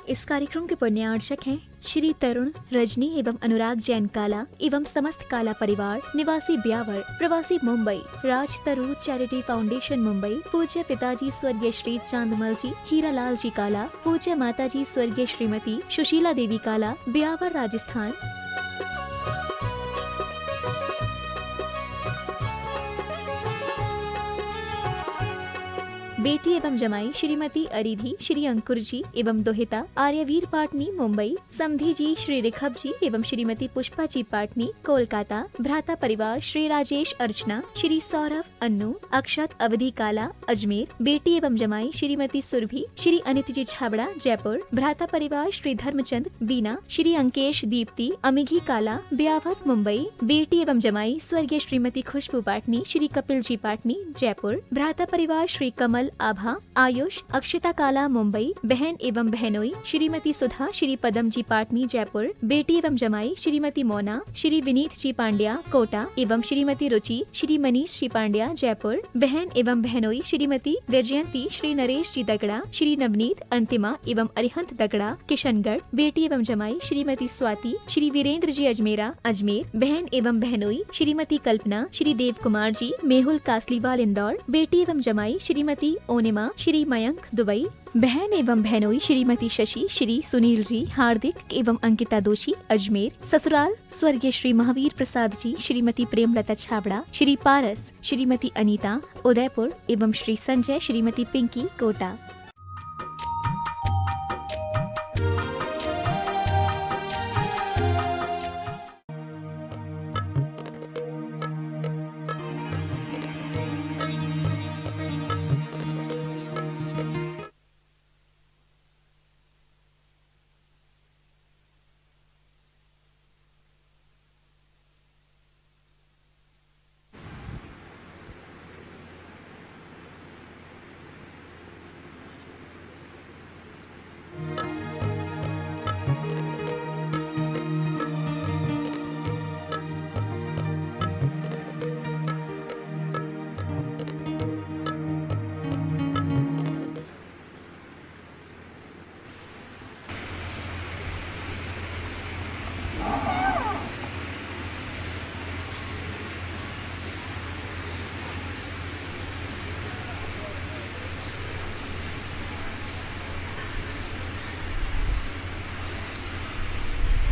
इस कार्यक्रम के पुण्यार्चक हैं श्री तरुण, रजनी एवं अनुराग जैन काला एवं समस्त काला परिवार, निवासी ब्यावर, प्रवासी मुंबई, राज तरुण चैरिटी फाउंडेशन मुंबई। पूज्य पिताजी स्वर्गीय श्री चांदमल जी हीरालाल जी काला, पूज्य माताजी स्वर्गीय श्रीमती सुशीला देवी काला, ब्यावर राजस्थान। बेटी एवं जमाई श्रीमती अरिधि श्री अंकुर जी एवं दोहिता आर्यवीर पाटनी मुंबई, समधी जी श्री रिखब जी एवं श्रीमती पुष्पा जी पाटनी कोलकाता। भ्राता परिवार श्री राजेश अर्चना, श्री सौरभ अन्नू, अक्षत अवधि काला अजमेर। बेटी एवं जमाई श्रीमती सुरभि श्री अनित जी छाबड़ा जयपुर। भ्राता परिवार श्री धर्मचंद बीना, श्री अंकेश दीप्ति अमिघी काला ब्यावर मुंबई। बेटी एवं जमाई स्वर्गीय श्रीमती खुशबू पाटनी श्री कपिल जी पाटनी जयपुर। भ्राता परिवार श्री कमल आभा आयुष अक्षिता काला मुंबई। बहन एवं बहनोई श्रीमती सुधा श्री पदम जी पाटनी जयपुर। बेटी एवं जमाई श्रीमती मोना श्री विनीत जी पांड्या कोटा एवं श्रीमती रुचि श्री मनीष जी पांड्या जयपुर। बहन एवं बहनोई श्रीमती वैजयंती श्री नरेश जी दगड़ा, श्री नवनीत अंतिमा एवं अरिहंत दगड़ा किशनगढ़। बेटी एवं जमाई श्रीमती स्वाति श्री वीरेंद्र जी अजमेरा अजमेर। बहन एवं बहनोई श्रीमती कल्पना श्री देव कुमार जी मेहुल कासलीवाल इंदौर। बेटी एवं जमाई श्रीमती ओनिमा श्री मयंक दुबई। बहन एवं बहनोई श्रीमती शशि श्री सुनील जी हार्दिक एवं अंकिता दोषी अजमेर। ससुराल स्वर्गीय श्री महावीर प्रसाद जी श्रीमती प्रेमलता छाबड़ा, श्री पारस श्रीमती अनीता उदयपुर एवं श्री संजय श्रीमती पिंकी कोटा।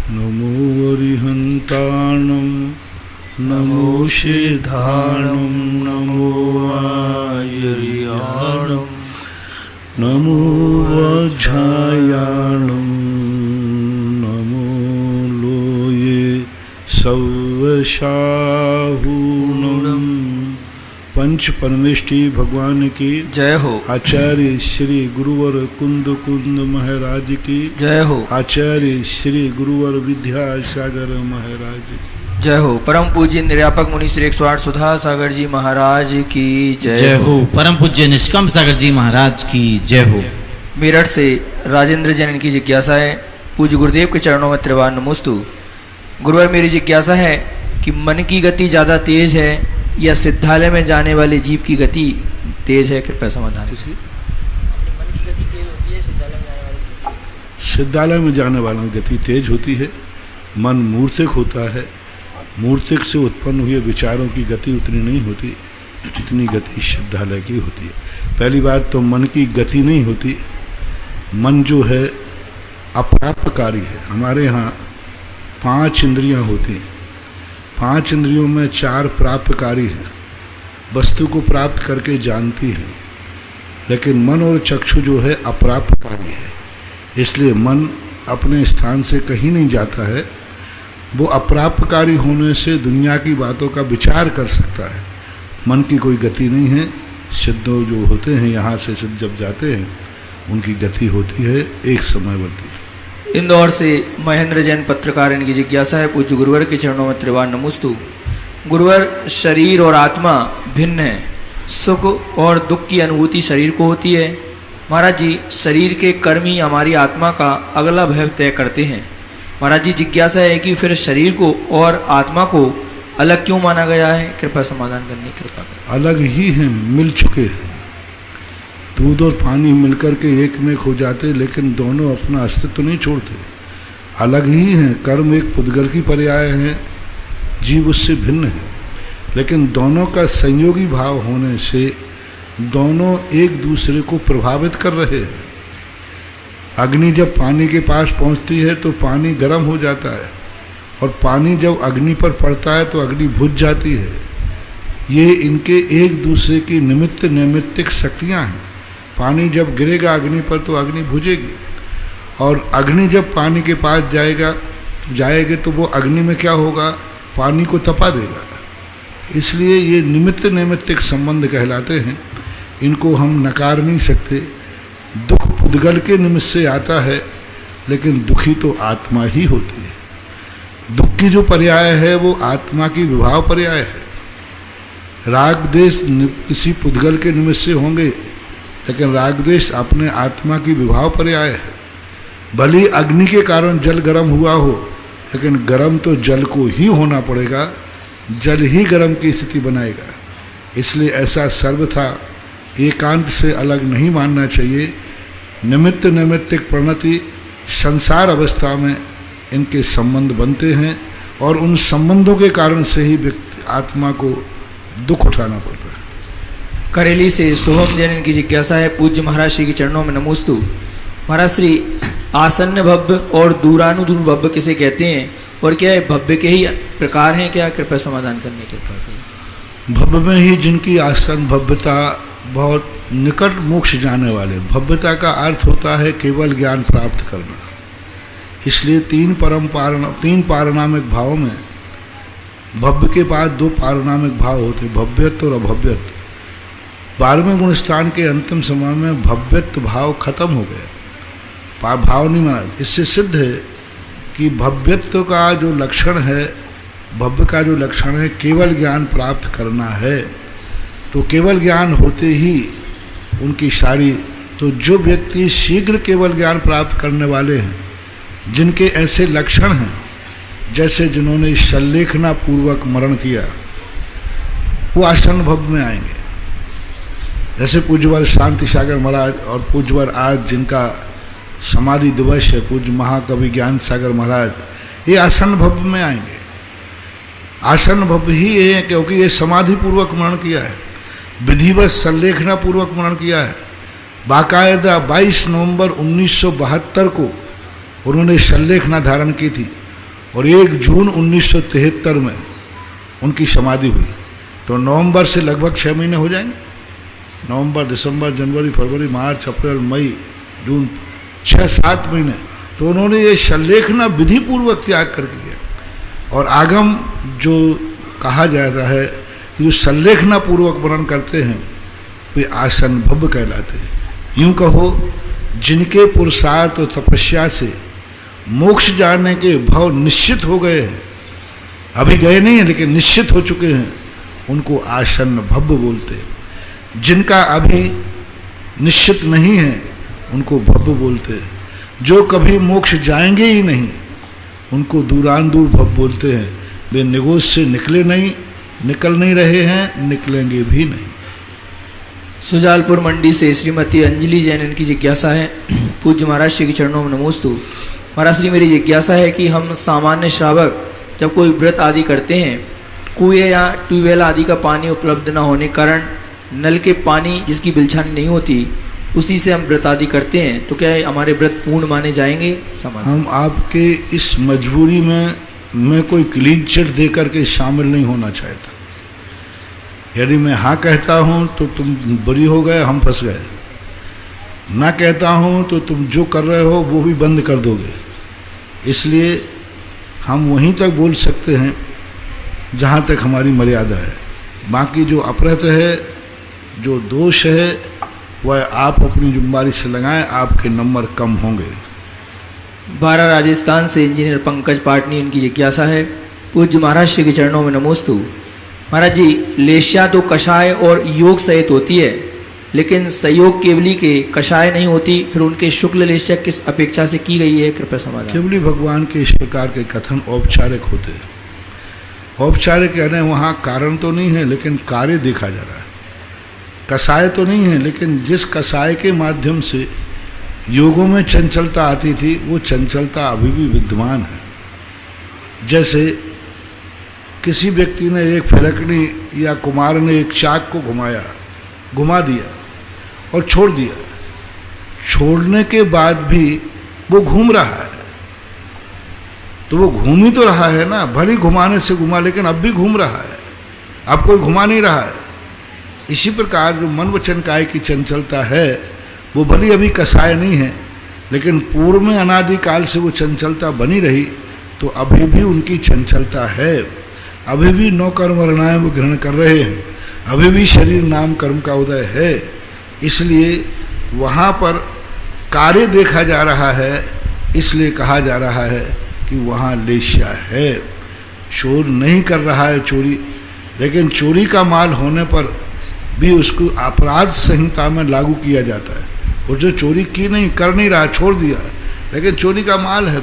नमो अरिहंताणं नमो सिद्धाणं नमो आयर्याणं नमो वज्रायाणं नमो लोये सव्वशाहूणं। पंच परमेष्टि भगवान की जय हो। आचार्य श्री गुरुवर कुंद कुंद महाराज की जय हो। आचार्य श्री गुरुवर विद्यासागर महाराज की जय हो। परम पूज्य निर्यापक मुनि श्री 108 सुधा सागर जी महाराज की जय हो। परम पूज्य निष्कम सागर जी महाराज की जय हो। मेरठ से राजेंद्र जैन की जिज्ञासा है, पूज्य गुरुदेव के चरणों में त्रिवार नमोस्तु। गुरुवर मेरी जिज्ञासा है कि मन की गति ज़्यादा तेज है या सिद्धालय में जाने वाले जीव की गति तेज है? कृपया समाधान। सिद्धालय में जाने वालों की गति तेज होती है, मन मूर्तिक होता है। मूर्तिक से उत्पन्न हुए विचारों की गति उतनी नहीं होती जितनी गति सिद्धालय की होती है। पहली बात तो मन की गति नहीं होती, मन जो है अप्राप्यकारी है। हमारे यहाँ 5 इंद्रियाँ होती हैं, 5 इंद्रियों में 4 प्राप्यकारी है, वस्तु को प्राप्त करके जानती है, लेकिन मन और चक्षु जो है अप्राप्यकारी है। इसलिए मन अपने स्थान से कहीं नहीं जाता है, वो अप्राप्यकारी होने से दुनिया की बातों का विचार कर सकता है। मन की कोई गति नहीं है। सिद्ध जो होते हैं यहाँ से सिद्ध जब जाते हैं उनकी गति होती है एक समयवर्ती। इंदौर से महेंद्र जैन पत्रकार, इनकी जिज्ञासा है, पूज्य गुरुवर के चरणों में त्रिवार नमोस्तु। गुरुवर शरीर और आत्मा भिन्न है, सुख और दुख की अनुभूति शरीर को होती है। महाराज जी शरीर के कर्म ही हमारी आत्मा का अगला भय तय करते हैं। महाराज जी जिज्ञासा है कि फिर शरीर को और आत्मा को अलग क्यों माना गया है? कृपया समाधान करने की कृपा करें। अलग ही हैं, मिल चुके हैं। दूध और पानी मिलकर के एक में हो जाते, लेकिन दोनों अपना अस्तित्व नहीं छोड़ते, अलग ही हैं। कर्म एक पुद्गल की पर्याय है, जीव उससे भिन्न है, लेकिन दोनों का संयोगी भाव होने से दोनों एक दूसरे को प्रभावित कर रहे हैं। अग्नि जब पानी के पास पहुंचती है तो पानी गर्म हो जाता है, और पानी जब अग्नि पर पड़ता है तो अग्नि बुझ जाती है। ये इनके एक दूसरे की निमित्त नैमित्तिक शक्तियाँ हैं। पानी जब गिरेगा अग्नि पर तो अग्नि बुझेगी, और अग्नि जब पानी के पास जाएगी तो वो अग्नि में क्या होगा, पानी को तपा देगा। इसलिए ये निमित्त नैमित्तिक संबंध कहलाते हैं, इनको हम नकार नहीं सकते। दुख पुद्गल के निमित्त से आता है, लेकिन दुखी तो आत्मा ही होती है। दुख की जो पर्याय है वो आत्मा की विभाव पर्याय है। राग द्वेष किसी पुद्गल के निमित्त से होंगे, लेकिन राग द्वेष अपने आत्मा की विभाव पर्याय है। भली अग्नि के कारण जल गर्म हुआ हो, लेकिन गर्म तो जल को ही होना पड़ेगा, जल ही गर्म की स्थिति बनाएगा। इसलिए ऐसा सर्वथा एकांत से अलग नहीं मानना चाहिए। निमित्त नैमित्तिक प्रणति संसार अवस्था में इनके संबंध बनते हैं, और उन संबंधों के कारण से ही व्यक्ति आत्मा को दुख उठाना पड़ता है। करेली से सोहम जैन इनकी जिज्ञासा है, पूज्य महाराज श्री के चरणों में नमोस्तु। महाराज श्री, आसन्न भव्य और दूरानुदूर भव्य किसे कहते हैं, और क्या ये भव्य के ही प्रकार हैं क्या? कृपया समाधान करने के प्रकार। भव्य में ही जिनकी आसन भव्यता बहुत निकट मोक्ष जाने वाले। भव्यता का अर्थ होता है केवल ज्ञान प्राप्त करना। इसलिए तीन पारणामिक भाव में भव्य के बाद दो पारणामिक भाव होते, भव्यत्व और अभव्यत्व। 12वें गुण स्थान के अंतिम समय में भव्यत्व भाव खत्म हो गया, भाव नहीं माना। इससे सिद्ध है कि भव्यत्व का जो लक्षण है, भव्य का जो लक्षण है केवल ज्ञान प्राप्त करना है। तो केवल ज्ञान होते ही उनकी सारी, तो जो व्यक्ति शीघ्र केवल ज्ञान प्राप्त करने वाले हैं, जिनके ऐसे लक्षण हैं, जैसे जिन्होंने सल्लेखना पूर्वक मरण किया, वो आसन भव्य में आएंगे। जैसे पूज्यवर शांति सागर महाराज और पूज्यवर आज जिनका समाधि दिवस है, पूज्य महाकवि ज्ञान सागर महाराज, ये आसन भव्य में आएंगे। आसन भव्य ही है क्योंकि ये समाधि पूर्वक मरण किया है, विधिवत सल्लेखना पूर्वक मरण किया है। बाकायदा 22 नवंबर 1972 को उन्होंने सल्लेखना धारण की थी, और 1 जून 1973 में उनकी समाधि हुई। तो नवंबर से लगभग 6 महीने हो जाएंगे। नवंबर, दिसंबर, जनवरी, फरवरी, मार्च, अप्रैल, मई, जून, 6-7 महीने। तो उन्होंने ये सल्लेखना विधि पूर्वक त्याग करके किया। और आगम जो कहा जाता है कि जो सल्लेखना पूर्वक मरण करते हैं वे आसन भव्य कहलाते हैं। यूँ कहो, जिनके पुरुषार्थ और तपस्या से मोक्ष जाने के भाव निश्चित हो गए हैं, अभी गए नहीं हैं लेकिन निश्चित हो चुके हैं, उनको आसन भव्य बोलते हैं। जिनका अभी निश्चित नहीं है उनको भव्य बोलते हैं। जो कभी मोक्ष जाएंगे ही नहीं उनको दूरानदूर भव्य बोलते हैं। वे निगोज से निकले नहीं, निकल नहीं रहे हैं, निकलेंगे भी नहीं। सुजालपुर मंडी से श्रीमती अंजलि जैन इनकी जिज्ञासा है, पूज्य महाराज श्री के चरणों में नमोस्तु। महाराज श्री, मेरी जिज्ञासा है कि हम सामान्य श्रावक जब कोई व्रत आदि करते हैं, कुएं या ट्यूबवेल आदि का पानी उपलब्ध न होने कारण नल के पानी जिसकी बिलछानी नहीं होती, उसी से हम व्रत आदि करते हैं, तो क्या हमारे व्रत पूर्ण माने जाएंगे? हम आपके इस मजबूरी में मैं कोई क्लीन चिट दे करके शामिल नहीं होना चाहता। यदि मैं हाँ कहता हूँ तो तुम बुरी हो गए, हम फंस गए। ना कहता हूँ तो तुम जो कर रहे हो वो भी बंद कर दोगे। इसलिए हम वहीं तक बोल सकते हैं जहाँ तक हमारी मर्यादा है। बाकी जो अपराध है, जो दोष है, वह आप अपनी जिम्मेदारी से लगाएं, आपके नंबर कम होंगे। 12 राजस्थान से इंजीनियर पंकज पाटनी इनकी जिज्ञासा है, पूज्य महाराज श्री के चरणों में नमोस्तु। महाराज जी, लेश्या तो कषाय और योग सहित होती है, लेकिन संयोग केवली के कषाय नहीं होती, फिर उनके शुक्ल लेश्या किस अपेक्षा से की गई है? कृपया समाधान। केवली भगवान के इस प्रकार के कथन औपचारिक होते हैं। औपचारिक यानी वहाँ कारण तो नहीं है लेकिन कार्य देखा जा रहा है। कसाय तो नहीं है, लेकिन जिस कसाय के माध्यम से योगों में चंचलता आती थी वो चंचलता अभी भी विद्यमान है। जैसे किसी व्यक्ति ने एक फिरकनी या कुमार ने एक चाक को घुमा दिया और छोड़ दिया, छोड़ने के बाद भी वो घूम रहा है, तो वो घूम ही तो रहा है ना, भले घुमाने से घुमा, लेकिन अब भी घूम रहा है, अब कोई घुमा नहीं रहा है। इसी प्रकार जो मन वचन काया की चंचलता है वो भली अभी कसाय नहीं है, लेकिन पूर्व में अनादिकाल से वो चंचलता बनी रही, तो अभी भी उनकी चंचलता है। अभी भी नौ कर्म वर्णाएं वो ग्रहण कर रहे हैं, अभी भी शरीर नाम कर्म का उदय है। इसलिए वहाँ पर कार्य देखा जा रहा है, इसलिए कहा जा रहा है कि वहाँ लेश्या है। चोर नहीं कर रहा है चोरी, लेकिन चोरी का माल होने पर भी उसको अपराध संहिता में लागू किया जाता है। और जो चोरी की नहीं, कर नहीं रहा, छोड़ दिया, लेकिन चोरी का माल है,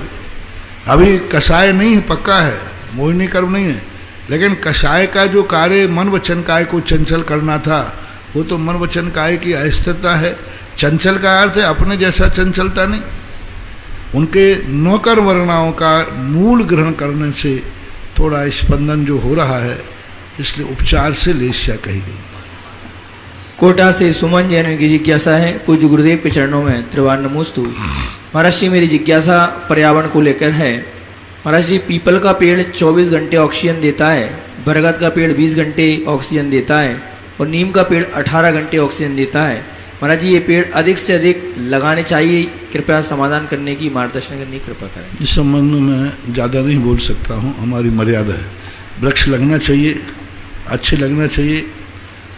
अभी कसाय नहीं है, पक्का है, मोहिनी कर्म नहीं है, लेकिन कसाय का जो कार्य मन वचन काय को चंचल करना था वो तो मन वचन काय की अस्थिरता है। चंचल का अर्थ है अपने जैसा चंचलता नहीं। उनके नौकर वर्णाओं का मूल ग्रहण करने से थोड़ा स्पंदन जो हो रहा है, इसलिए उपचार से लेश्या कही गई। कोटा से सुमन जैन की जिज्ञासा है, पूज्य गुरुदेव के चरणों में त्रिवार नमोस्तु। महाराज जी, मेरी जिज्ञासा पर्यावरण को लेकर है। महाराज जी, पीपल का पेड़ 24 घंटे ऑक्सीजन देता है, बरगद का पेड़ 20 घंटे ऑक्सीजन देता है और नीम का पेड़ 18 घंटे ऑक्सीजन देता है। महाराज जी, ये पेड़ अधिक से अधिक लगाने चाहिए, कृपया समाधान करने की, मार्गदर्शन करने की कृपा करें। इस संबंध में मैं ज़्यादा नहीं बोल सकता हूँ, हमारी मर्यादा है। वृक्ष लगना चाहिए, अच्छे लगना चाहिए।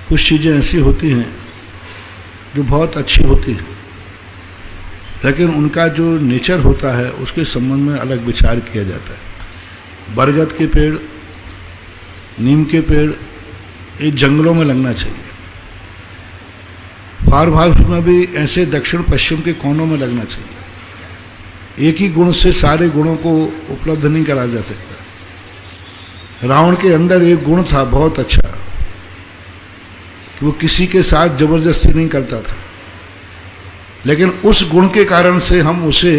कुछ चीज़ें ऐसी होती हैं जो बहुत अच्छी होती हैं, लेकिन उनका जो नेचर होता है उसके संबंध में अलग विचार किया जाता है। बरगद के पेड़, नीम के पेड़ ये जंगलों में लगना चाहिए। फार्म हाउस में भी ऐसे दक्षिण पश्चिम के कोनों में लगना चाहिए। एक ही गुण से सारे गुणों को उपलब्ध नहीं करा जा सकता। रावण के अंदर एक गुण था बहुत अच्छा कि वो किसी के साथ जबरदस्ती नहीं करता था, लेकिन उस गुण के कारण से हम उसे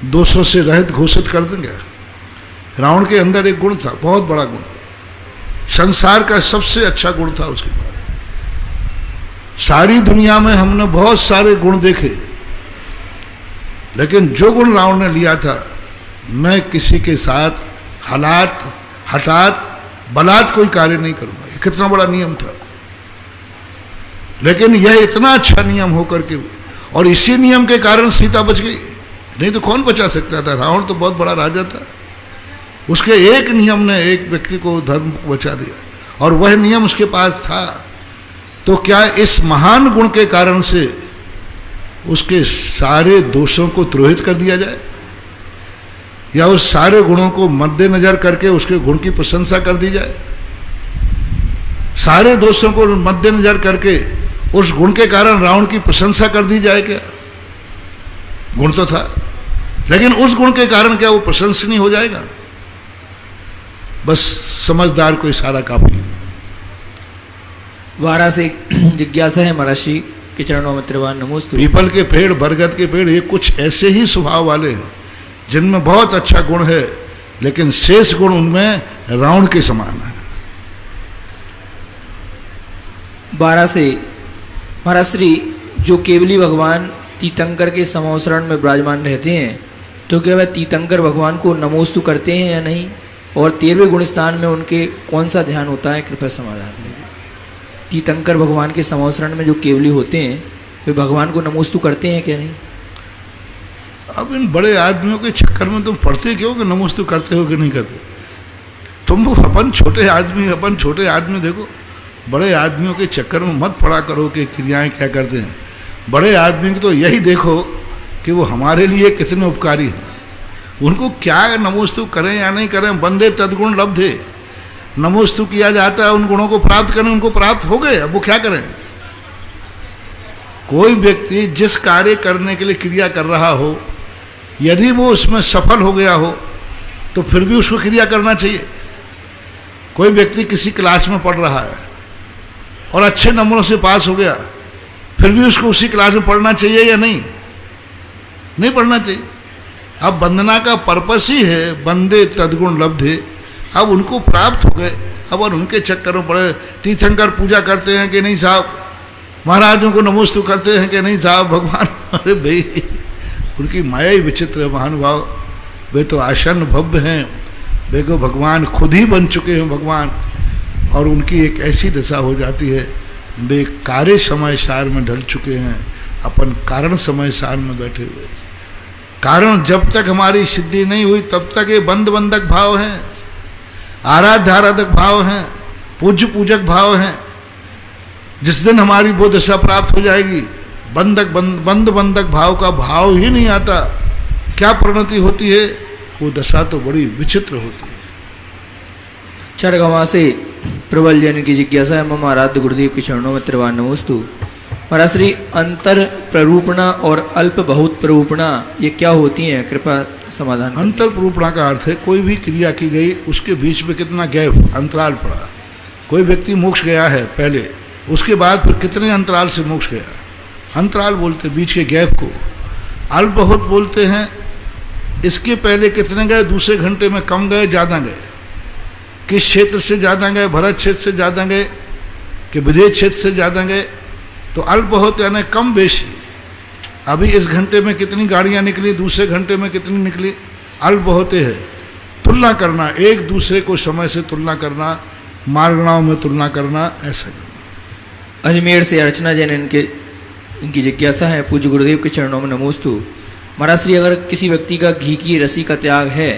दोषों से रहित घोषित कर देंगे। रावण के अंदर एक गुण था, बहुत बड़ा गुण, संसार का सबसे अच्छा गुण था उसके पास। सारी दुनिया में हमने बहुत सारे गुण देखे, लेकिन जो गुण रावण ने लिया था, मैं किसी के साथ हठात बलात् कोई कार्य नहीं करूंगा, ये कितना बड़ा नियम था। लेकिन यह इतना अच्छा नियम होकर के भी, और इसी नियम के कारण सीता बच गई, नहीं तो कौन बचा सकता था। रावण तो बहुत बड़ा राजा था, उसके एक नियम ने एक व्यक्ति को धर्म को बचा दिया, और वह नियम उसके पास था। तो क्या इस महान गुण के कारण से उसके सारे दोषों को द्रोहित कर दिया जाए, या उस सारे गुणों को मद्देनजर करके उसके गुण की प्रशंसा कर दी जाए? सारे दोषों को मद्देनजर करके उस गुण के कारण रावण की प्रशंसा कर दी जाए क्या? गुण तो था, लेकिन उस गुण के कारण क्या वो प्रशंसनीय हो जाएगा? बस समझदार को इशारा काफी है। वारा से जिज्ञासा है, महर्षि के चरणों में त्रिवार नमोस्तु। पीपल के पेड़, बरगद के पेड़, ये कुछ ऐसे ही स्वभाव वाले हैं जिनमें बहुत अच्छा गुण है, लेकिन शेष गुण उनमें रावण के समान है। 12 से महाराष्ट्री, जो केवली भगवान तीर्थंकर के समवसरण में विराजमान रहते हैं, तो क्या वह तीर्थंकर भगवान को नमोस्तु करते हैं या नहीं? और 13वें गुण स्थान में उनके कौन सा ध्यान होता है, कृपया समाधान करें। तीर्थंकर भगवान के समवसरण में जो केवली होते हैं, वे भगवान को नमोस्तु करते हैं क्या नहीं? अब इन बड़े आदमियों के चक्कर में तुम पढ़ते क्यों कि नमोस्तु करते हो कि नहीं करते? तुम अपन छोटे आदमी देखो, बड़े आदमियों के चक्कर में मत पड़ा करो कि क्रियाएं क्या करते हैं। बड़े आदमी को तो यही देखो कि वो हमारे लिए कितने उपकारी हैं। उनको क्या नमोस्तु करें या नहीं करें, बंदे तद्गुण लब्धे, नमोस्तु किया जाता है, उन गुणों को प्राप्त करें, उनको प्राप्त हो गए, अब वो क्या करें? कोई व्यक्ति जिस कार्य करने के लिए क्रिया कर रहा हो, यदि वो उसमें सफल हो गया हो तो फिर भी उसको क्रिया करना चाहिए। कोई व्यक्ति किसी क्लास में पढ़ रहा है और अच्छे नंबरों से पास हो गया, फिर भी उसको उसी क्लास में पढ़ना चाहिए या नहीं? नहीं पढ़ना चाहिए। अब वंदना का पर्पस ही है वंदे तद्गुण लब्धे। अब उनको प्राप्त हो गए, अब और उनके चक्कर में पड़े। तीर्थंकर पूजा करते हैं कि नहीं साहब, महाराजों को नमोस्तु करते हैं कि नहीं साहब, भगवान, अरे भाई उनकी माया ही विचित्र है महानुभाव। वे तो आसन भव्य हैं, देखो भगवान खुद ही बन चुके हैं भगवान, और उनकी एक ऐसी दशा हो जाती है, वे कार्य समय सार में ढल चुके हैं, अपन कारण समय सार में बैठे हुए। कारण जब तक हमारी सिद्धि नहीं हुई तब तक ये बंद बंधक भाव हैं, आराध्य आराधक भाव हैं, पूज्य पूजक भाव हैं। जिस दिन हमारी वो दशा प्राप्त हो जाएगी, बंद बंधक भाव का भाव ही नहीं आता, क्या परिणति होती है? वो दशा तो बड़ी विचित्र होती है। चरगवा से प्रबल जैन की जिज्ञासा है, मम आराध्य गुरुदेव के चरणों में त्रिवार नमोस्तु। महाराज श्री अंतर प्ररूपणा और अल्प बहुत प्ररूपणा ये क्या होती हैं, कृपया समाधान। अंतर प्ररूपणा का अर्थ है कोई भी क्रिया की गई, उसके बीच में कितना गैप, अंतराल पड़ा। कोई व्यक्ति मोक्ष गया है पहले, उसके बाद फिर कितने अंतराल से मोक्ष गया, अंतराल बोलते बीच के गैप को। अल्प बहुत बोलते हैं इसके पहले कितने गए, दूसरे घंटे में कम गए, ज़्यादा गए, किस क्षेत्र से ज़्यादा गए, भरत क्षेत्र से ज़्यादा गए कि विदेश क्षेत्र से ज़्यादा गए। तो अल्प बहुत यानी कम बेशी। अभी इस घंटे में कितनी गाड़ियाँ निकली, दूसरे घंटे में कितनी निकली, अल्प बहुत है। तुलना करना, एक दूसरे को समय से तुलना करना, मार्गणाओं में तुलना करना, ऐसा करना। अजमेर से अर्चना जैन इनकी जिज्ञासा है, पूज्य गुरुदेव के चरणों में नमोस्तु। महाराज श्री अगर किसी व्यक्ति का घी की रसी का त्याग है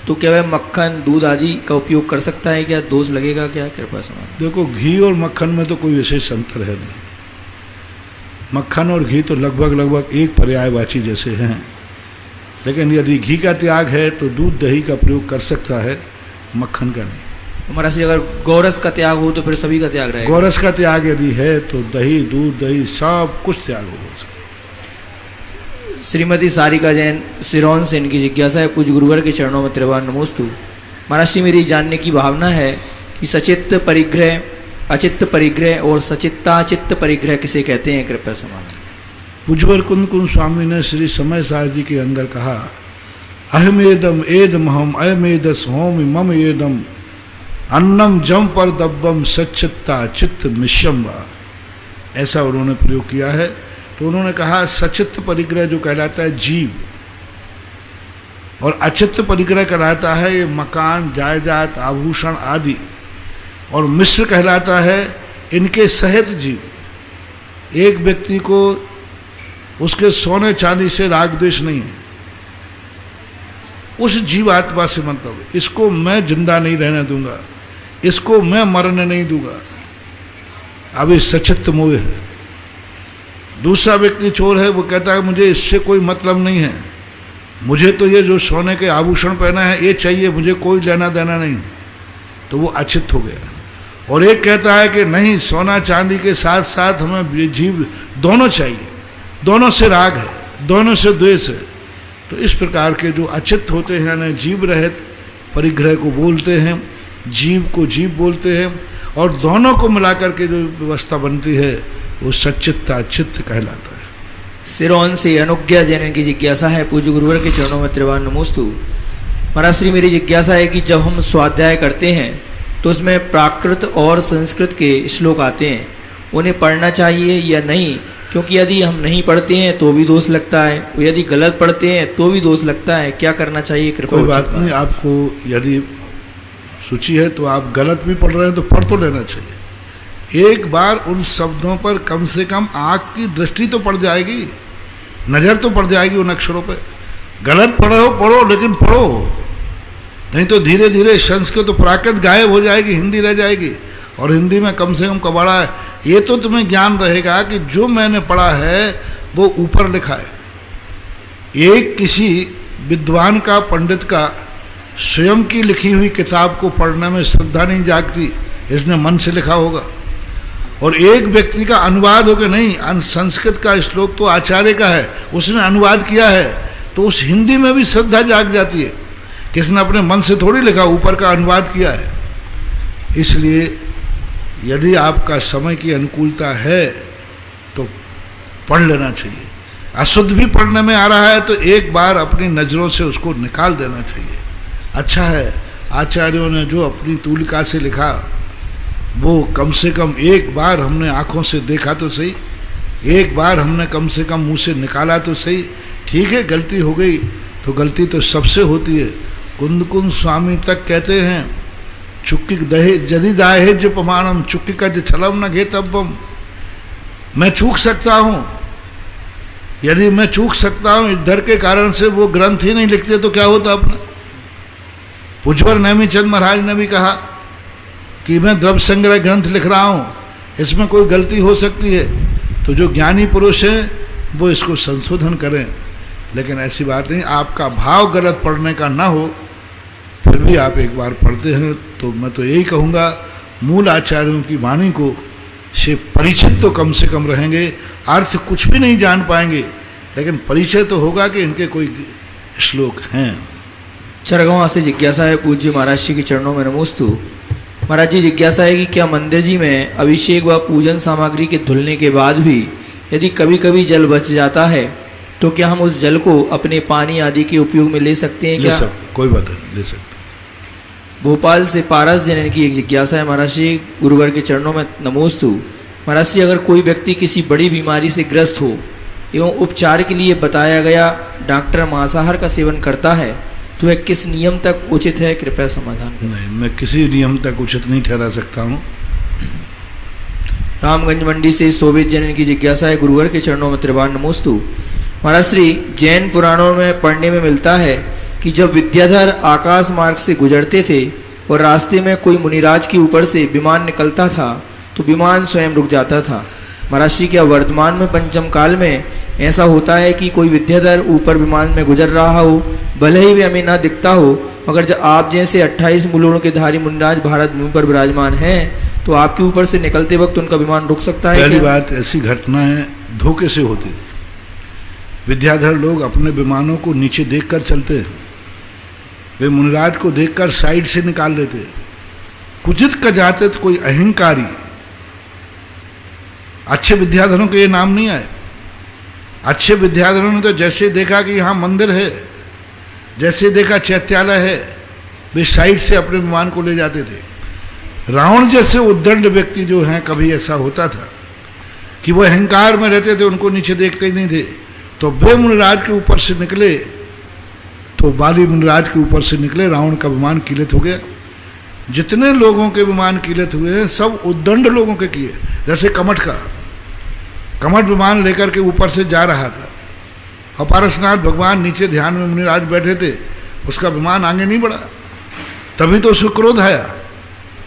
तो क्या वह मक्खन दूध आदि का उपयोग कर सकता है, क्या दोष लगेगा क्या, कृपया समाधान। देखो घी और मक्खन में तो कोई विशेष अंतर है नहीं। मक्खन और घी तो लगभग एक पर्यायवाची जैसे हैं, लेकिन यदि घी का त्याग है तो दूध दही का प्रयोग कर सकता है, मक्खन का नहीं। महाराज श्री अगर गौरस का त्याग हो तो फिर सभी का त्याग रहेगा। गौरस का त्याग यदि है तो दही दूध दही सब कुछ त्याग होगा। श्रीमती सारिका जैन सिरौन से इनकी जिज्ञासा है, पूज्य गुरुवर के चरणों में त्रिवार नमोस्तु। महाराज श्री मेरी जानने की भावना है कि सचित्त परिग्रह, अचित्त परिग्रह और सचित्ताचित्त परिग्रह किसे कहते हैं, कृपया समाधान। पूज्यवर कुंद कुंद स्वामी ने श्री समय सार जी के अंदर कहा, अहमेदम एदमहम अयमेदस होम मम एदम अन्नम जम पर दब्बम सचित्ता चित्त मिश्यम्बा, ऐसा उन्होंने प्रयोग किया है। तो उन्होंने कहा सचित्त परिग्रह जो कहलाता है जीव, और अचित्त परिग्रह कहलाता है ये मकान जायदाद आभूषण आदि, और मिश्र कहलाता है इनके सहित जीव। एक व्यक्ति को उसके सोने चांदी से राग द्वेष नहीं है, उस जीवात्मा से मतलब इसको मैं जिंदा नहीं रहने दूंगा, इसको मैं मरने नहीं दूंगा, अब ये सचित्त मोह है। दूसरा व्यक्ति चोर है, वो कहता है मुझे इससे कोई मतलब नहीं है, मुझे तो ये जो सोने के आभूषण पहना है ये चाहिए, मुझे कोई लेना देना नहीं, तो वो अचित्त हो गया। और एक कहता है कि नहीं, सोना चांदी के साथ साथ हमें जीव दोनों चाहिए, दोनों से राग है, दोनों से द्वेष है। तो इस प्रकार के जो अचित्त होते हैं यानी जीव रहित परिग्रह को बोलते हैं, जीव को जीव बोलते हैं, और दोनों को मिलाकर के जो व्यवस्था बनती है वो सच्चित्ता चित्त कहलाता है। सिरौन से अनुज्ञा जैन की जिज्ञासा है, पूज्य गुरुवर के चरणों में त्रिवार नमोस्तु। महाराज श्री मेरी जिज्ञासा है कि जब हम स्वाध्याय करते हैं तो उसमें प्राकृत और संस्कृत के श्लोक आते हैं, उन्हें पढ़ना चाहिए या नहीं, क्योंकि यदि हम नहीं पढ़ते हैं तो भी दोष लगता है, और यदि गलत पढ़ते हैं तो भी दोष लगता है, क्या करना चाहिए, कृपया। कोई बात नहीं, आपको यदि सूची है तो आप गलत भी पढ़ रहे हैं तो पढ़ तो लेना चाहिए। एक बार उन शब्दों पर कम से कम आँख की दृष्टि तो पड़ जाएगी, नज़र तो पड़ जाएगी उन अक्षरों पर। गलत पढ़ो लेकिन पढ़ो, नहीं तो धीरे धीरे संस्कृत तो प्राकृत गायब हो जाएगी, हिंदी रह जाएगी। और हिंदी में कम से कम कबाड़ा है, ये तो तुम्हें ज्ञान रहेगा कि जो मैंने पढ़ा है वो ऊपर लिखा है। एक किसी विद्वान का, पंडित का स्वयं की लिखी हुई किताब को पढ़ने में श्रद्धा नहीं जागती, इसने मन से लिखा होगा। और एक व्यक्ति का अनुवाद हो कि नहीं, संस्कृत का श्लोक तो आचार्य का है, उसने अनुवाद किया है, तो उस हिंदी में भी श्रद्धा जाग जाती है, किसने अपने मन से थोड़ी लिखा, ऊपर का अनुवाद किया है। इसलिए यदि आपका समय की अनुकूलता है तो पढ़ लेना चाहिए। अशुद्ध भी पढ़ने में आ रहा है तो एक बार अपनी नज़रों से उसको निकाल देना चाहिए। अच्छा है, आचार्यों ने जो अपनी तूलिका से लिखा वो कम से कम एक बार हमने आँखों से देखा तो सही, एक बार हमने कम से कम मुँह से निकाला तो सही। ठीक है, गलती हो गई तो गलती तो सबसे होती है। कुंद कुंद स्वामी तक कहते हैं चुक्की दहे जदि दाहे जो प्रमाणम चुक्की का जो छलम न घे तब्बम। मैं चूक सकता हूँ, यदि मैं चूक सकता हूँ इस डर के कारण से वो ग्रंथ ही नहीं लिखते तो क्या होता अपना। पूज्यवर नेमीचंद महाराज ने भी कहा कि मैं द्रव्य संग्रह ग्रंथ लिख रहा हूँ, इसमें कोई गलती हो सकती है, तो जो ज्ञानी पुरुष हैं वो इसको संशोधन करें। लेकिन ऐसी बात नहीं, आपका भाव गलत पढ़ने का ना हो फिर भी आप एक बार पढ़ते हैं तो मैं तो यही कहूँगा मूल आचार्यों की वाणी को से परिचित तो कम से कम रहेंगे। अर्थ कुछ भी नहीं जान पाएंगे लेकिन परिचय तो होगा कि इनके कोई श्लोक हैं। चरगांव से जिज्ञासा है पूज्य महाराज जी के चरणों में नमोस्तु। महाराज जी जिज्ञासा है कि क्या मंदिर जी में अभिषेक व पूजन सामग्री के धुलने के बाद भी यदि कभी कभी जल बच जाता है तो क्या हम उस जल को अपने पानी आदि के उपयोग में ले सकते हैं? ले सकते, कोई बात नहीं, ले सकते। भोपाल से पारस जैन की एक जिज्ञासा है महाराज जी, गुरुवर के चरणों में नमोस्तु। महाराज जी अगर कोई व्यक्ति किसी बड़ी बीमारी से ग्रस्त हो एवं उपचार के लिए बताया गया डॉक्टर मांसाहार का सेवन करता है तो वह किस नियम तक उचित है? कृपया समाधान करें। नहीं, मैं किसी नियम तक उचित नहीं ठहरा सकता हूँ। रामगंज मंडी से सोवित जैन की जिज्ञासा है, गुरुवर के चरणों में त्रिवार नमोस्तु। महाराज श्री जैन पुराणों में पढ़ने में मिलता है कि जब विद्याधर आकाश मार्ग से गुजरते थे और रास्ते में कोई मुनिराज के ऊपर से विमान निकलता था तो विमान स्वयं रुक जाता था। महाराज श्री क्या वर्तमान में पंचम काल में ऐसा होता है कि कोई विद्याधर ऊपर विमान में गुजर रहा हो, भले ही वे हमें ना दिखता हो, मगर जब आप जैसे 28 मूलों के धारी मुनिराज भारत भूमि पर विराजमान हैं तो आपके ऊपर से निकलते वक्त उनका विमान रुक सकता है? पहली बात ऐसी घटनाएं धोखे से होती थी। विद्याधर लोग अपने विमानों को नीचे देखकर चलते हैं, वे मुनिराज को देखकर साइड से निकाल लेते। कुचित का जाते तो कोई अहंकारी अच्छे विद्याधरों के ये नाम नहीं आए। अच्छे विद्याधरों ने तो जैसे देखा कि यहाँ मंदिर है, जैसे देखा चैत्यालय है, वे साइड से अपने विमान को ले जाते थे। रावण जैसे उद्दंड व्यक्ति जो हैं, कभी ऐसा होता था कि वो अहंकार में रहते थे, उनको नीचे देखते ही नहीं थे। तो वे मुनिराज के ऊपर से निकले तो बाली मुनिराज के ऊपर से निकले, रावण का विमान किलित हो गया। जितने लोगों के विमान किलित हुए हैं सब उद्दंड लोगों के किए। जैसे कमठ विमान लेकर के ऊपर से जा रहा था और पारसनाथ भगवान नीचे ध्यान में मुनिराज बैठे थे, उसका विमान आगे नहीं बढ़ा, तभी तो उसको क्रोध आया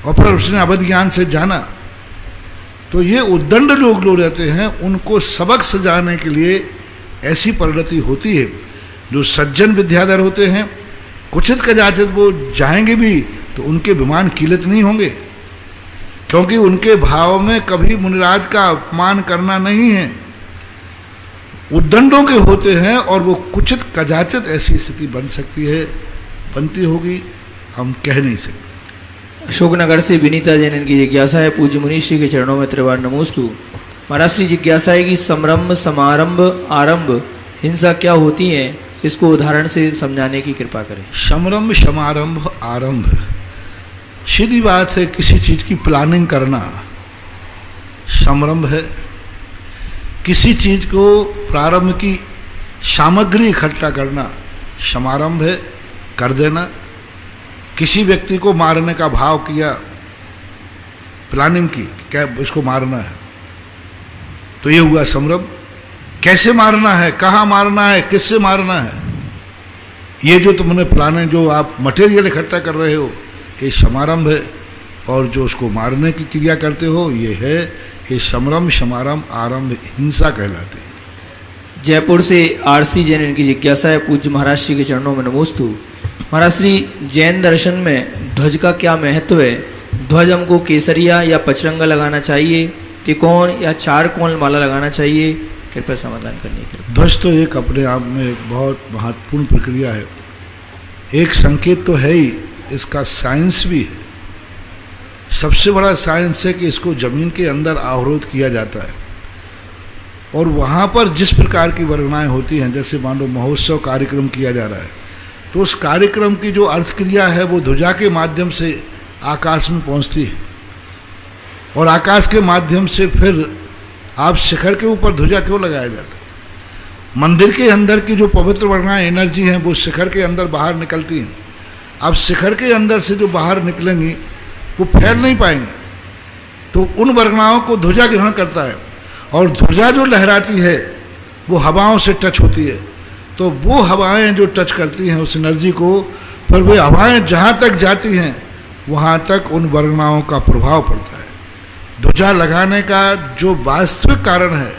और फिर उसने अवध ज्ञान से जाना। तो ये उद्दंड लोग रहते हैं, उनको सबक सजाने के लिए ऐसी परिणति होती है। जो सज्जन विद्याधर होते हैं, कुचित कदाचित वो जाएंगे भी तो उनके विमान किलित नहीं होंगे, क्योंकि उनके भाव में कभी मुनिराज का अपमान करना नहीं है। उद्दंडों के होते हैं और वो कुचित कदाचित ऐसी स्थिति बन सकती है, बनती होगी, हम कह नहीं सकते। अशोकनगर से विनीता जैन की जिज्ञासा है, पूज्य मुनि श्री के चरणों में त्रिवार नमोस्तु। महाराज श्री जिज्ञासा है कि संरंभ समारंभ आरंभ हिंसा क्या होती है, इसको उदाहरण से समझाने की कृपा करें। समरंभ समारंभ आरंभ सीधी बात है, किसी चीज की प्लानिंग करना समरंभ है। किसी चीज को प्रारंभ की सामग्री इकट्ठा करना समारंभ है, कर देना। किसी व्यक्ति को मारने का भाव किया, प्लानिंग की, क्या इसको मारना है, तो ये हुआ समरंभ। कैसे मारना है, कहाँ मारना है, किससे मारना है, ये जो तुमने प्लानिंग, जो आप मटेरियल इकट्ठा कर रहे हो, ये समारंभ है। और जो उसको मारने की क्रिया करते हो, ये है, ये समरंभ समारंभ आरंभ हिंसा कहलाते हैं। जयपुर से आरसी जैन की जिज्ञासा है, पूज्य महाराज श्री के चरणों में नमोस्तु। महाराज श्री जैन दर्शन में ध्वज का क्या महत्व है? ध्वज हमको केसरिया या पचरंगा लगाना चाहिए, त्रिकोण या 4 कोण माला लगाना चाहिए? कृपया समाधान करने के। ध्वज तो एक अपने आप में एक बहुत महत्वपूर्ण प्रक्रिया है, एक संकेत तो है ही, इसका साइंस भी है। सबसे बड़ा साइंस है कि इसको ज़मीन के अंदर अवरोध किया जाता है, और वहाँ पर जिस प्रकार की वर्णनाएँ होती हैं, जैसे मान लो महोत्सव कार्यक्रम किया जा रहा है, तो उस कार्यक्रम की जो अर्थक्रिया है वो ध्वजा के माध्यम से आकाश में पहुँचती है, और आकाश के माध्यम से फिर आप शिखर के ऊपर ध्वजा क्यों लगाया जाता है? मंदिर के अंदर की जो पवित्र वर्णनाएँ एनर्जी हैं वो शिखर के अंदर बाहर निकलती हैं। अब शिखर के अंदर से जो बाहर निकलेंगी वो फैल नहीं पाएंगे, तो उन वर्णनाओं को ध्वजा ग्रहण करता है, और ध्वजा जो लहराती है वो हवाओं से टच होती है, तो वो हवाएं जो टच करती हैं उस एनर्जी को, फिर वे हवाएं जहाँ तक जाती हैं वहाँ तक उन वर्णनाओं का प्रभाव पड़ता है। ध्वजा लगाने का जो वास्तविक कारण है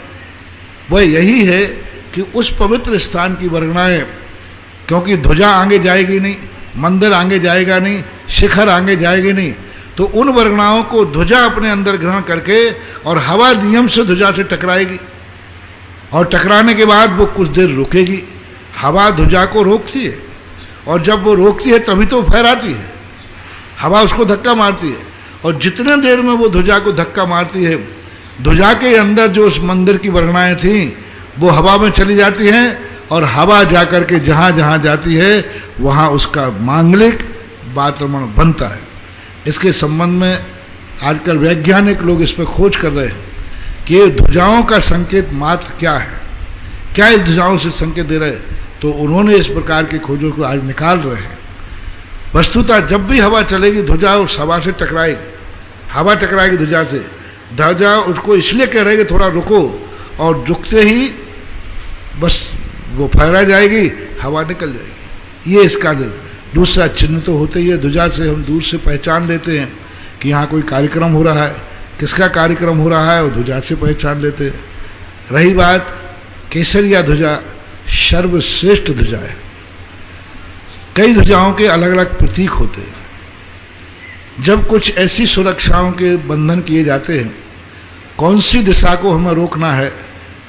वह यही है कि उस पवित्र स्थान की वर्णनाएं, क्योंकि ध्वजा आगे जाएगी नहीं, मंदिर आगे जाएगा नहीं, शिखर आगे जाएगी नहीं, तो उन वर्णनाओं को ध्वजा अपने अंदर ग्रहण करके और हवा नियम से ध्वजा से टकराएगी, और टकराने के बाद वो कुछ देर रुकेगी। हवा ध्वजा को रोकती है, और जब वो रोकती है तभी तो फहराती है, हवा उसको धक्का मारती है, और जितने देर में वो ध्वजा को धक्का मारती है, ध्वजा के अंदर जो उस मंदिर की वर्णनाएं थीं वो हवा में चली जाती हैं, और हवा जाकर के जहाँ जहाँ जाती है वहाँ उसका मांगलिक वातावरण बनता है। इसके संबंध में आजकल वैज्ञानिक लोग इस पर खोज कर रहे हैं कि ये ध्वजाओं का संकेत मात्र क्या है, क्या इस ध्वजाओं से संकेत दे रहे हैं, तो उन्होंने इस प्रकार की खोजों को आज निकाल रहे हैं। वस्तुतः जब भी हवा चलेगी ध्वजा उस हवा से टकराएगी, हवा टकराएगी ध्वजा से, ध्वजा उसको इसलिए कह रहे कि थोड़ा रुको, और रुकते ही बस वो फहरा जाएगी, हवा निकल जाएगी। ये इसका दूसरा चिन्ह तो होते ही है। ध्वजा से हम दूर से पहचान लेते हैं कि यहाँ कोई कार्यक्रम हो रहा है, किसका कार्यक्रम हो रहा है, और ध्वजा से पहचान लेते हैं। रही बात केसरिया ध्वजा सर्वश्रेष्ठ ध्वजा है। कई ध्वजाओं के अलग अलग प्रतीक होते हैं। जब कुछ ऐसी सुरक्षाओं के बंधन किए जाते हैं, कौन सी दिशा को हमें रोकना है,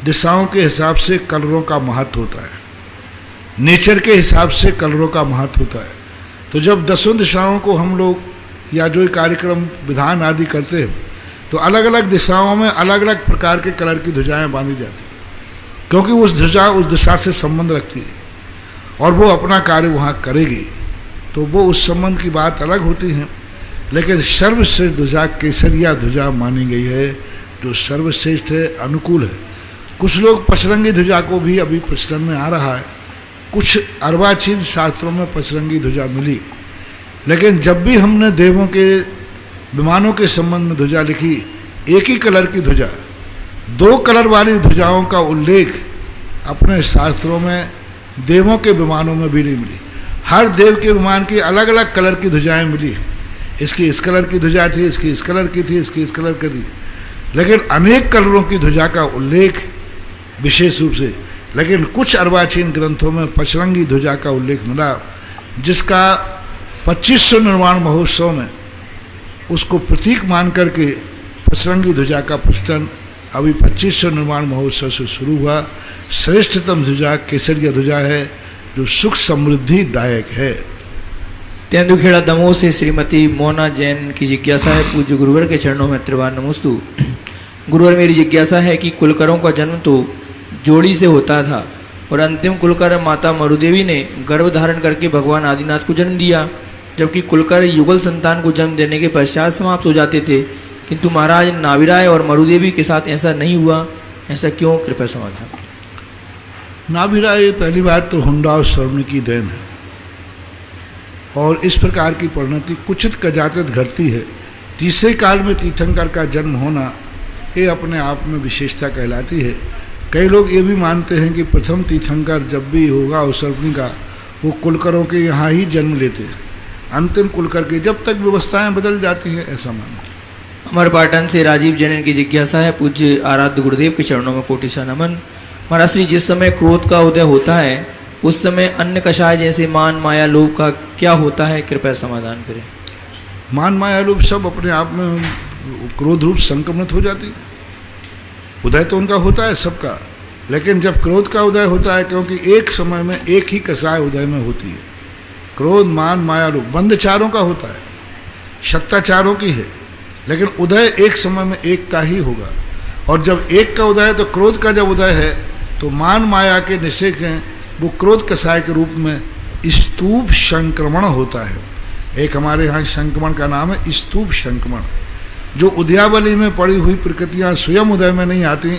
दिशाओं के हिसाब से कलरों का महत्व होता है, नेचर के हिसाब से कलरों का महत्व होता है। तो जब 10 दिशाओं को हम लोग या जो कार्यक्रम विधान आदि करते हैं, तो अलग अलग दिशाओं में अलग अलग प्रकार के कलर की ध्वजाएं बांधी जाती हैं, क्योंकि उस ध्वजा उस दिशा से संबंध रखती है और वो अपना कार्य वहाँ करेगी, तो वो उस संबंध की बात अलग होती है। लेकिन सर्वश्रेष्ठ ध्वजा केसरिया ध्वजा मानी गई है, जो सर्वश्रेष्ठ है, अनुकूल है। कुछ लोग पचरंगी ध्वजा को भी अभी प्रचलन में आ रहा है, कुछ अर्वाचीन शास्त्रों में पचरंगी ध्वजा मिली, लेकिन जब भी हमने देवों के विमानों के संबंध में ध्वजा लिखी, एक ही कलर की ध्वजा, 2 कलर वाली ध्वजाओं का उल्लेख अपने शास्त्रों में देवों के विमानों में भी नहीं मिली। हर देव के विमान की अलग अलग कलर की ध्वजाएं मिली हैं। इसकी इस कलर की ध्वजा थी, इसकी इस कलर की थी, इसकी इस कलर की थी, लेकिन अनेक कलरों की ध्वजा का उल्लेख विशेष रूप से, लेकिन कुछ अर्वाचीन ग्रंथों में पचरंगी ध्वजा का उल्लेख मिला, जिसका 2500 निर्माण महोत्सव में उसको प्रतीक मान करके पचरंगी ध्वजा का प्रचलन अभी 2500 निर्माण महोत्सव से शुरू हुआ। श्रेष्ठतम ध्वजा केसरिया ध्वजा है, जो सुख समृद्धि दायक है। तेंदुखेड़ा दमोह से श्रीमती मोना जैन की जिज्ञासा है, पूज्य गुरुवर के चरणों में त्रिवार नमस्तु। गुरुवर, मेरी जिज्ञासा है कि कुलकरों का जन्म तो जोड़ी से होता था, और अंतिम कुलकर माता मरुदेवी ने गर्भ धारण करके भगवान आदिनाथ को जन्म दिया, जबकि कुलकर युगल संतान को जन्म देने के पश्चात समाप्त हो जाते थे, किंतु महाराज नाविराय और मरुदेवी के साथ ऐसा नहीं हुआ, ऐसा क्यों? कृपया समाधान। नाभिराय पहली बात तो हुंडा और स्वर्ण की देन है, और इस प्रकार की परिणति कुचित कजातित घटती है। तीसरे काल में तीर्थंकर का जन्म होना ये अपने आप में विशेषता कहलाती है। कई लोग ये भी मानते हैं कि प्रथम तीर्थंकर जब भी होगा उसर्वणी का, वो कुलकरों के यहाँ ही जन्म लेते हैं, अंतिम कुलकर के जब तक व्यवस्थाएं बदल जाती हैं, ऐसा माना। अमर पाटन से राजीव जैन की जिज्ञासा है, पूज्य आराध्य गुरुदेव के चरणों में कोटि सा नमन। महाराज श्री, जिस समय क्रोध का उदय होता है उस समय अन्य कषाय जैसे मान माया लोभ का क्या होता है? कृपया समाधान करें। मान माया लोभ सब अपने आप में क्रोध रूप संक्रमित हो जाती है। उदय तो उनका होता है सबका, लेकिन जब क्रोध का उदय होता है, क्योंकि एक समय में एक ही कषाय उदय में होती है, क्रोध मान माया लोभ बंध चारों का होता है, सत्ता चारों की है, लेकिन उदय एक समय में एक का ही होगा। और जब एक का उदय है तो क्रोध का जब उदय है तो मान माया के निषेक हैं वो क्रोध कसाय के रूप में स्तूप संक्रमण होता है। एक हमारे यहाँ संक्रमण का नाम है स्तूप संक्रमण। जो उदयावली में पड़ी हुई प्रकृतियाँ स्वयं उदय में नहीं आती,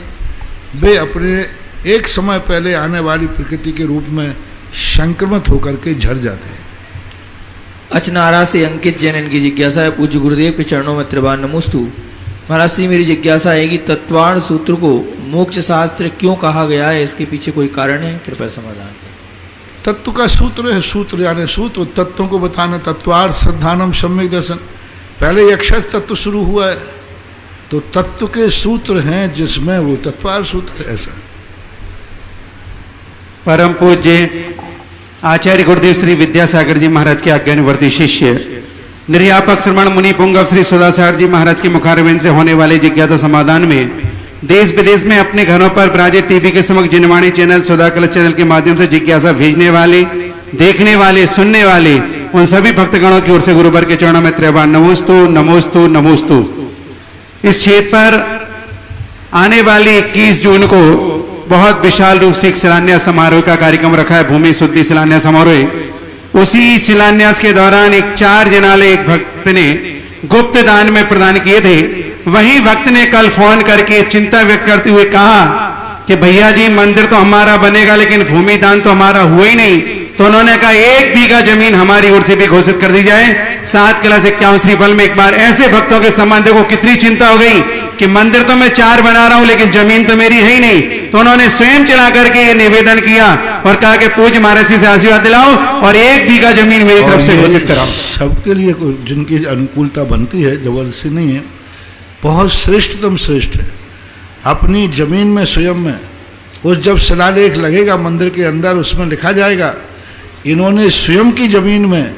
वे अपने एक समय पहले आने वाली प्रकृति के रूप में संक्रमित होकर के झड़ जाते हैं। अचनारा से अंकित जैन इनकी जिज्ञासा है, पूज्य गुरुदेव के चरणों में त्रिवार नमोस्तु। महाराज श्री मेरी जिज्ञासा है कि तत्वार्थ सूत्र को मोक्ष शास्त्र क्यों कहा गया है, इसके पीछे कोई कारण है, कृपया समाधान करें। तत्व का सूत्र है, सूत्र यानी सूत्र तत्वों को बताना, तत्वार्थ श्रद्धानम सम्यक दर्शन। पहले अक्षर तत्व शुरू हुआ है तो तत्व के सूत्र हैं जिसमें वो तत्वार्थ सूत्र है। ऐसा परम पूज्य आचार्य गुरुदेव श्री विद्यासागर जी महाराज के आज्ञानुवर्ती शिष्य निर्यापक श्रमण मुनि पुंगव श्री सुधासागर जी महाराज के मुखारविंद से होने वाले जिज्ञासा समाधान में देश विदेश में अपने घरों पर विराजित टीवी के समक्ष जिनवाणी चैनल, सुधा कलश चैनल के माध्यम से जिज्ञासा भेजने वाले, देखने वाले, सुनने वाले उन सभी भक्तगणों की ओर से गुरुवर के चरणों में त्रिवार नमोस्तु नमोस्तु नमोस्तु। इस क्षेत्र पर आने वाली 21 जून को बहुत विशाल रूप से एक शिलान्यास समारोह का कार्यक्रम रखा है, भूमि शुद्धि शिलान्यास समारोह। उसी शिलान्यास के दौरान एक 4 जनाले एक भक्त ने गुप्त दान में प्रदान किए थे। वही भक्त ने कल फोन करके चिंता व्यक्त करते हुए कहा कि भैया जी मंदिर तो हमारा बनेगा लेकिन भूमि दान तो हमारा हुआ ही नहीं। तो उन्होंने कहा 1 बीघा जमीन हमारी ओर से भी घोषित कर दी जाए। 7 कलश 51 श्रीफल में एक बार ऐसे भक्तों के सम्मान, देखो कितनी चिंता हो गई कि मंदिर तो मैं 4 बना रहा हूं लेकिन जमीन तो मेरी है ही नहीं। तो उन्होंने स्वयं चला करके ये निवेदन किया और कहा कि पूज्य महाराज जी से आशीर्वाद दिलाओ और 1 बीघा जमीन मेरी तरफ से घोषित कराओ। सबके लिए जिनकी अनुकूलता बनती है, जबरदस्ती नहीं है, बहुत श्रेष्ठतम श्रेष्ठ है। अपनी जमीन में स्वयं में उस जब शिलालेख लगेगा मंदिर के अंदर, उसमें लिखा जाएगा इन्होंने स्वयं की जमीन में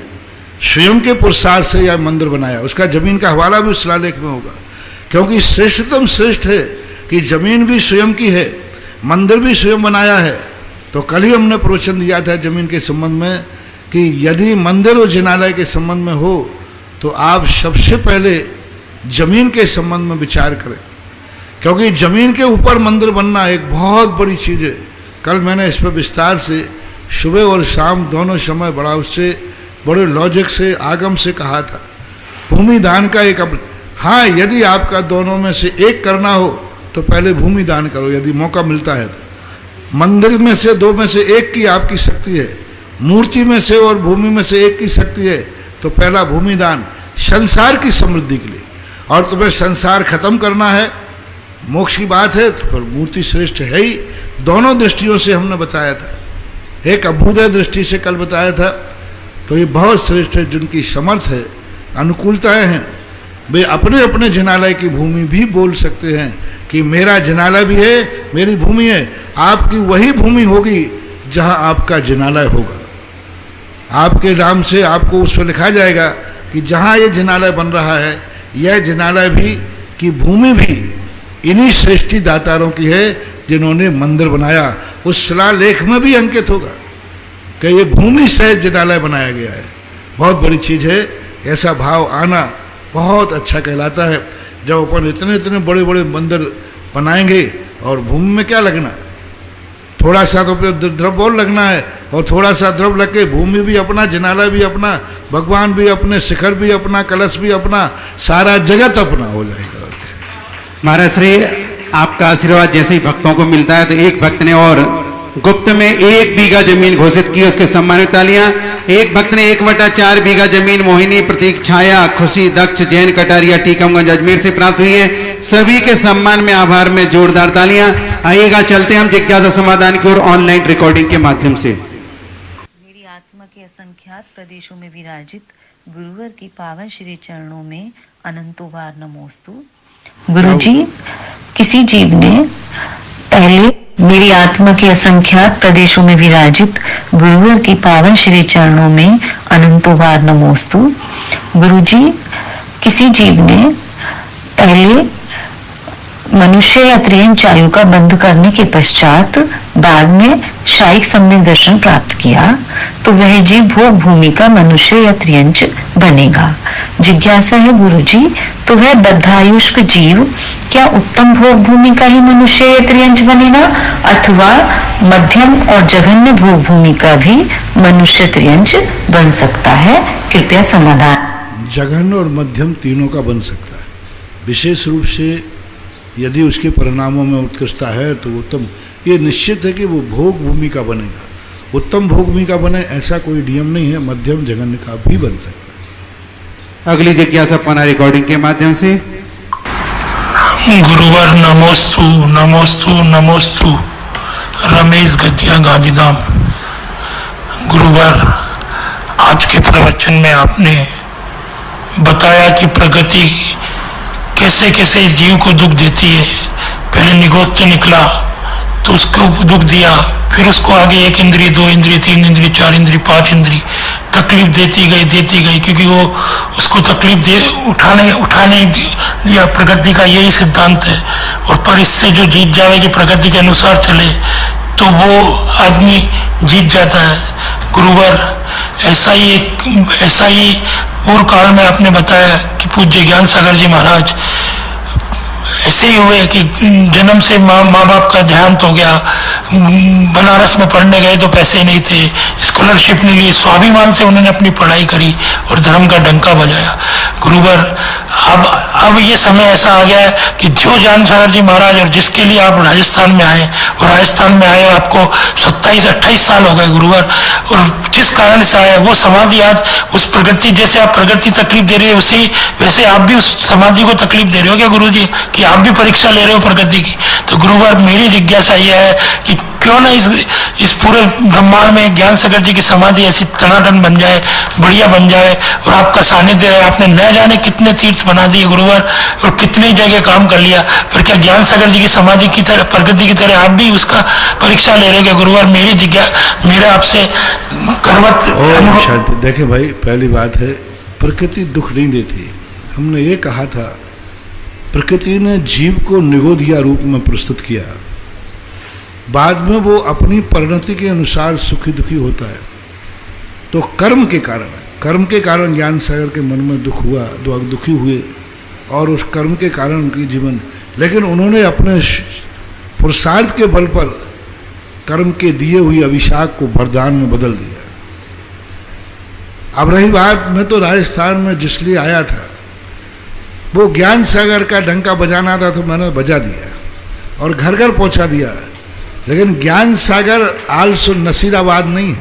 स्वयं के पुरुषार्थ से यह मंदिर बनाया। उसका जमीन का हवाला भी उस शिलालेख में होगा, क्योंकि श्रेष्ठतम श्रेष्ठ है कि जमीन भी स्वयं की है, मंदिर भी स्वयं बनाया है। तो कल ही हमने प्रवचन दिया था जमीन के संबंध में कि यदि मंदिर और जिनालय के संबंध में हो तो आप सबसे पहले जमीन के संबंध में विचार करें, क्योंकि जमीन के ऊपर मंदिर बनना एक बहुत बड़ी चीज़ है। कल मैंने इस पर विस्तार से सुबह और शाम दोनों समय बड़ा उससे बड़े लॉजिक से आगम से कहा था। भूमि दान का एक हाँ, यदि आपका दोनों में से एक करना हो तो पहले भूमि दान करो, यदि मौका मिलता है तो। मंदिर में से 2 में से एक की आपकी शक्ति है, मूर्ति में से और भूमि में से एक की शक्ति है, तो पहला भूमि दान संसार की समृद्धि के लिए। और तुम्हें संसार खत्म करना है, मोक्ष की बात है, तो फिर मूर्ति श्रेष्ठ है ही। दोनों दृष्टियों से हमने बताया था, एक अभ्युदय दृष्टि से कल बताया था, तो ये बहुत श्रेष्ठ है। जिनकी समर्थ है, अनुकूलताएं हैं, वे अपने अपने जिनालय की भूमि भी बोल सकते हैं कि मेरा जिनालय भी है, मेरी भूमि है। आपकी वही भूमि होगी जहां आपका जिनालय होगा। आपके नाम से आपको उस पर लिखा जाएगा कि जहां ये जिनालय बन रहा है, यह जिनालय भी की भूमि भी इन्हीं श्रेष्ठी दातारों की है जिन्होंने मंदिर बनाया। उस शिलालेख में भी अंकित होगा कि ये भूमि सहित जिनालय बनाया गया है। बहुत बड़ी चीज़ है, ऐसा भाव आना बहुत अच्छा कहलाता है। जब अपन इतने इतने बड़े बड़े मंदिर बनाएंगे और भूमि में क्या लगना, थोड़ा सा तो द्रव्य और लगना है, और थोड़ा सा द्रव्य लग के भूमि भी अपना, जिनालय भी अपना, भगवान भी अपने, शिखर भी अपना, कलश भी अपना, सारा जगत अपना हो जाएगा। महाराज श्री आपका आशीर्वाद जैसे ही भक्तों को मिलता है तो एक भक्त ने और गुप्त में 1 बीघा जमीन घोषित की, उसके सम्मान में तालियां। एक भक्त ने 1/4 बीघा जमीन मोहिनी, प्रतीक, छाया, खुशी, दक्ष, जैन, कटारिया, टीकमगंज, अजमेर से प्राप्त हुई है। सभी के सम्मान में आभार में जोरदार तालियां। आइएगा, चलते हम जिज्ञासा समाधान की ओर ऑनलाइन रिकॉर्डिंग के माध्यम से। मेरी आत्मा के असंख्यात प्रदेशों में विराजित गुरुवर की पावन श्री चरणों में अनंतो बार नमोस्तु। गुरुजी, किसी जीव ने पहले मेरी आत्मा के असंख्यात प्रदेशों में विराजित गुरुवर की पावन श्री चरणों में अनंतो बार नमोस्तु। गुरुजी, किसी जीव ने पहले मनुष्य या त्रियंच आयु का बंध करने के पश्चात बाद में शायिक सम्यक दर्शन प्राप्त किया तो वह जीव भोग भूमि का मनुष्य या त्रियंच बनेगा। जिज्ञासा है गुरुजी, तो वह बद्धायुष्क जीव क्या उत्तम भोग भूमि का ही मनुष्य या त्रियंच बनेगा अथवा मध्यम और जघन्य भोग भूमि का भी मनुष्य त्रियंच बन सकता है? कृपया समाधान। जघन्य और मध्यम तीनों का बन सकता है। विशेष रूप से यदि उसके परिणामों में उत्कृष्टता है तो उत्तम, ये निश्चित है कि वो भोग भूमि का बनेगा। उत्तम भोग भूमि का बने ऐसा कोई नियम नहीं है, मध्यम जघन्य का भी बन सकता है। अगली जिज्ञासा अपना रिकॉर्डिंग के माध्यम से। गुरुवर नमोस्तु नमोस्तु नमोस्तु। रमेश गतिया गांधीधाम। गुरुवर, आज के प्रवचन में आपने बताया कि प्रगति कैसे कैसे जीव को दुख देती है। पहले निगोस्त निकला तो उसको दुख दिया, फिर उसको आगे 1 इंद्री 2 इंद्री 3 इंद्री 4 इंद्री 5 इंद्री तकलीफ देती गई, क्योंकि वो उसको तकलीफ उठाने दिया। प्रगति का यही सिद्धांत है। और पर इससे जो जीत जाएगी, प्रगति के अनुसार चले तो वो आदमी जीत जाता है। गुरुवर, ऐसा ही पूर्व काल में आपने बताया कि पूज्य ज्ञान सागर जी महाराज ऐसे ही हुए कि जन्म से माँ बाप का देहांत हो गया। बनारस में पढ़ने गए तो पैसे नहीं थे, स्कॉलरशिप नहीं ली, स्वाभिमान से उन्होंने अपनी पढ़ाई करी और धर्म का डंका बजाया। गुरुवर, अब ये समय ऐसा आ गया है कि जो ज्ञान सागर जी महाराज और जिसके लिए आप राजस्थान में आए, और राजस्थान में आए आपको 27-28 साल हो गए गुरुवर, और जिस कारण से आए वो समाधि आज उस प्रगति, जैसे आप प्रगति तकलीफ दे रही है उसी वैसे आप भी उस समाधि को तकलीफ दे रहे हो क्या गुरु जी, कि आप भी परीक्षा ले रहे हो प्रगति की? तो गुरुवर, मेरी जिज्ञासा यह है कि क्यों ना इस पूरे ब्रह्मांड में ज्ञान सागर जी की समाधि ऐसी टनाटन बन जाए, बढ़िया बन जाए, और आपका सानिध्य है। आपने न जाने कितने तीर्थ बना दिए गुरुवर, और कितनी जगह काम कर लिया, पर क्या ज्ञान सागर जी की समाधि की तरह, प्रगति की तरह आप भी उसका परीक्षा ले रहे हो गुरुवर? मेरा आपसे करवत। देखे भाई, पहली बात है प्रकृति दुख नहीं देती। हमने ये कहा था, प्रकृति ने जीव को निगोधिया रूप में प्रस्तुत किया, बाद में वो अपनी परिणति के अनुसार सुखी दुखी होता है। तो कर्म के कारण ज्ञान सागर के मन में दुख हुआ, दुखी हुए, और उस कर्म के कारण उनकी जीवन, लेकिन उन्होंने अपने पुरुषार्थ के बल पर कर्म के दिए हुए अभिशाप को वरदान में बदल दिया। अब रही बात, मैं तो राजस्थान में जिसलिए आया था, वो ज्ञान सागर का डंका बजाना था तो मैंने बजा दिया और घर घर पहुंचा दिया। लेकिन ज्ञान सागर आलसो नसीराबाद नहीं है।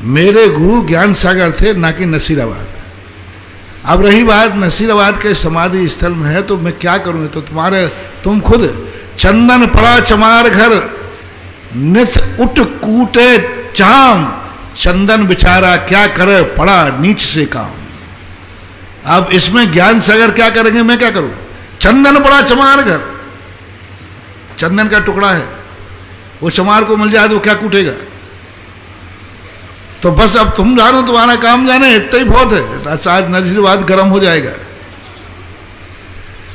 मेरे गुरु ज्ञान सागर थे, ना कि नसीराबाद। अब रही बात नसीराबाद के समाधि स्थल में है तो मैं क्या करूं? तो तुम खुद चंदन पड़ा चमार घर, नित उठ कूटे चाम, चंदन बिचारा क्या करे, पड़ा नीच से काम। अब इसमें ज्ञान सागर क्या करेंगे, मैं क्या करूं? चंदन पड़ा चमार घर, चंदन का टुकड़ा है, वो चमार को मिल जाए तो क्या कूटेगा? तो बस अब तुम जानो, तुम्हारा काम जाने, इतना ही बहुत है। आज नजीरवाद गर्म हो जाएगा।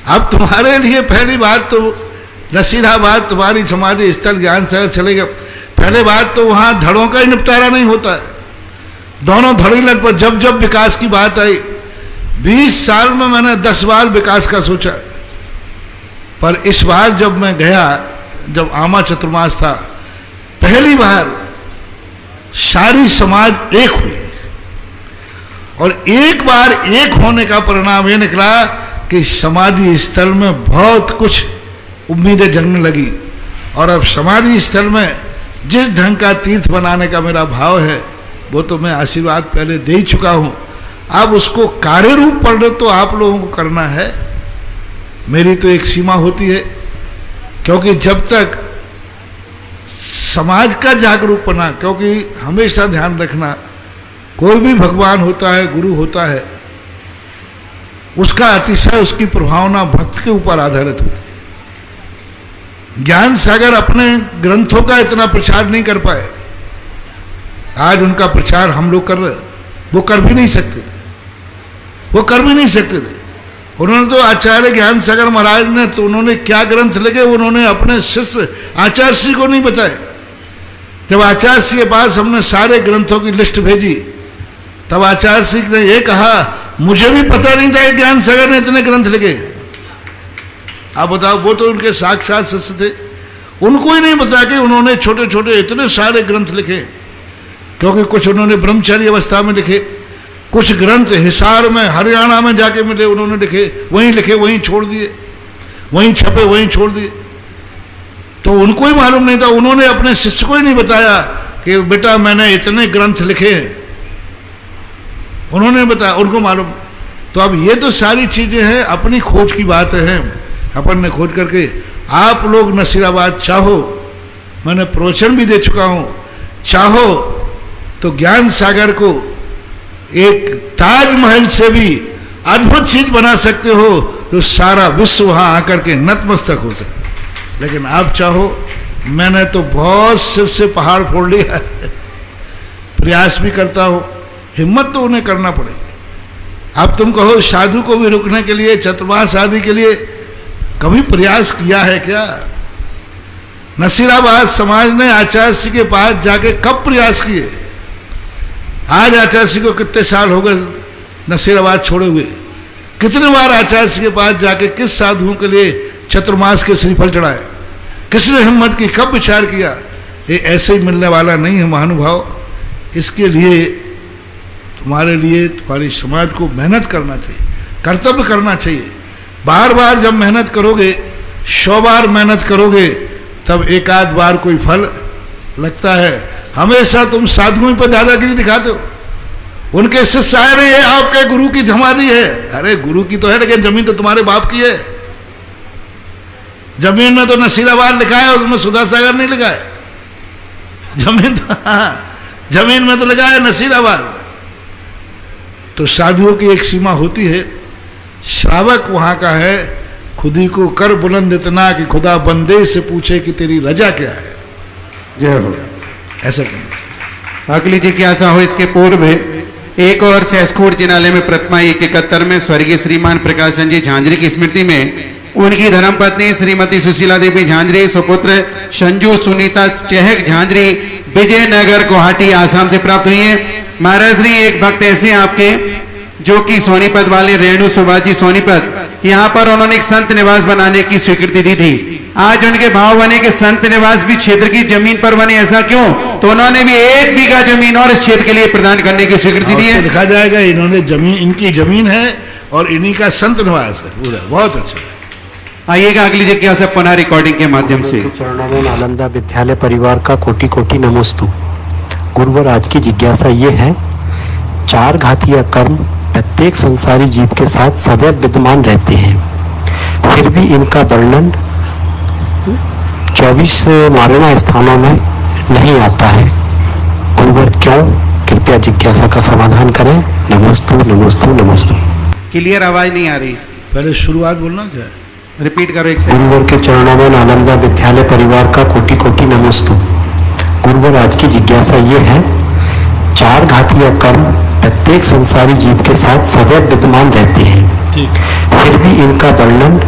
अब तुम्हारे लिए पहली बात तो नसीराबाद तुम्हारी समाधि स्थल ज्ञान सागर चलेगा। पहले बात तो वहां धड़ों का ही निपटारा नहीं होता है। दोनों धड़ी लट पर जब जब विकास की बात आई, 20 साल में मैंने 10 बार विकास का सोचा, पर इस बार जब मैं गया, जब आमा चतुर्मास था, पहली बार सारी समाज एक हुई, और एक बार एक होने का परिणाम ये निकला कि समाधि स्थल में बहुत कुछ उम्मीदें जगने लगी। और अब समाधि स्थल में जिस ढंग का तीर्थ बनाने का मेरा भाव है, वो तो मैं आशीर्वाद पहले दे ही चुका हूं। अब उसको कार्य रूप परिणत तो आप लोगों को करना है। मेरी तो एक सीमा होती है, क्योंकि जब तक समाज का जागरूकपना, क्योंकि हमेशा ध्यान रखना, कोई भी भगवान होता है, गुरु होता है, उसका अतिशय, उसकी प्रभावना भक्त के ऊपर आधारित होती है। ज्ञान सागर अपने ग्रंथों का इतना प्रचार नहीं कर पाए। आज उनका प्रचार हम लोग कर रहे, वो कर भी नहीं सकते थे। उन्होंने तो आचार्य ज्ञान सागर महाराज ने तो उन्होंने क्या ग्रंथ लिखे उन्होंने अपने शिष्य आचार्य श्री को नहीं बताए। जब आचार्य श्री के पास हमने सारे ग्रंथों की लिस्ट भेजी तब आचार्य श्री ने ये कहा मुझे भी पता नहीं था कि ज्ञान सागर ने इतने ग्रंथ लिखे। आप बताओ, वो तो उनके साक्षात शिष्य थे, उनको ही नहीं बता कि उन्होंने छोटे छोटे इतने सारे ग्रंथ लिखे। क्योंकि कुछ उन्होंने ब्रह्मचारी अवस्था में लिखे, कुछ ग्रंथ हिसार में हरियाणा में जाके मिले उन्होंने लिखे, वहीं छोड़ दिए, वहीं छपे वहीं छोड़ दिए। तो उनको ही मालूम नहीं था, उन्होंने अपने शिष्य को ही नहीं बताया कि बेटा मैंने इतने ग्रंथ लिखे, उन्होंने बताया, उनको मालूम। तो अब ये तो सारी चीजें हैं, अपनी खोज की बात है, अपन ने खोज करके। आप लोग नसीराबाद चाहो, मैंने प्रवचन भी दे चुका हूं, चाहो तो ज्ञान सागर को एक ताजमहल से भी अद्भुत चीज बना सकते हो जो सारा विश्व वहां आकर के नतमस्तक हो सकता। लेकिन आप चाहो, मैंने तो बहुत सिर से पहाड़ फोड़ लिया है, प्रयास भी करता हूं, हिम्मत तो उन्हें करना पड़ेगी। अब तुम कहो साधु को भी रुकने के लिए, चतुर्मास आदि के लिए कभी प्रयास किया है क्या? नसीराबाद समाज ने आचार्य श्री के पास जाके कब प्रयास किए? आज आचार्य श्री को कितने साल हो गए नसीराबाद छोड़े हुए? कितने बार आचार्य श्री के पास जाके किस साधुओं के लिए चतुर्मास के श्रीफल चढ़ाए? किसने हिम्मत की? कब विचार किया? ये ऐसे ही मिलने वाला नहीं है महानुभाव। इसके लिए तुम्हारे लिए, तुम्हारी समाज को मेहनत करना चाहिए, कर्तव्य करना चाहिए। बार बार जब मेहनत करोगे, 100 बार मेहनत करोगे, तब एक आध बार कोई फल लगता है। हमेशा तुम साधुओं पर दादागिरी दिखाते हो। उनके शिष्य आए रहे, आपके गुरु की समाधि है। अरे गुरु की तो है, लेकिन जमीन तो तुम्हारे बाप की है। जमीन में तो नसीराबाद लिखा है, उसमें सुधा सागर नहीं लिखा है। जमीन तो, जमीन में तो लिखा है नसीराबाद। तो साधुओं की एक सीमा होती है। श्रावक वहां का है, खुदी को कर बुलंद इतना कि खुदा बंदे से पूछे कि तेरी रजा क्या है। जय हो। ऐसा करना। अगली जिज्ञासा हो इसके पूर्व एक और सहस्कूट जिनालय में प्रतिमा 71 में स्वर्गीय श्रीमान प्रकाश चंद जी झांझरी की स्मृति में उनकी धर्मपत्नी श्रीमती सुशीला देवी झांझरी, सुपुत्र संजू सुनीता चहक झांझरी विजयनगर गुवाहाटी आसाम से प्राप्त हुई है। महाराज जी, एक भक्त ऐसे आपके जो कि सोनीपत वाले रेणु सुभाष जी सोनीपत, यहाँ पर उन्होंने एक संत निवास बनाने की स्वीकृति दी थी। आज उनके भाव बने कि संत निवास भी क्षेत्र की जमीन पर बने, ऐसा क्यों? तो उन्होंने भी 1 बीघा जमीन और इस क्षेत्र के लिए प्रदान करने की स्वीकृति दी है। लिखा जाएगा इन्होंने जमीन, इनकी जमीन है और इन्हीं का संत निवास है पूरा। बहुत अच्छा। आइएगा अगली जिज्ञासा पुनः रिकॉर्डिंग के माध्यम से। चरणों में नालंदा विद्यालय परिवार का कोटि कोटि नमोस्तु। गुरुवर, आज की जिज्ञासा ये है, 4 घातीय कर्म प्रत्येक संसारी जीव के साथ सदैव विद्यमान रहते हैं, फिर भी इनका वर्णन 24 मारणा स्थानों में नहीं आता है। गुरुवर क्यों? कृपया जिज्ञासा का समाधान करें। नमोस्तु नमोस्तु नमोस्तु। क्लियर आवाज नहीं आ रही, पहले शुरुआत बोलना क्या है? रिपीट करो एक से। गुरुवर के चरणों में नालंदा विद्यालय परिवार का कोटि कोटि नमोस्तु। गुरुवर, आज की जिज्ञासा ये है, 4 घातीय कर्म प्रत्येक संसारी जीव के साथ सदैव विद्यमान रहते हैं, फिर भी इनका वर्णन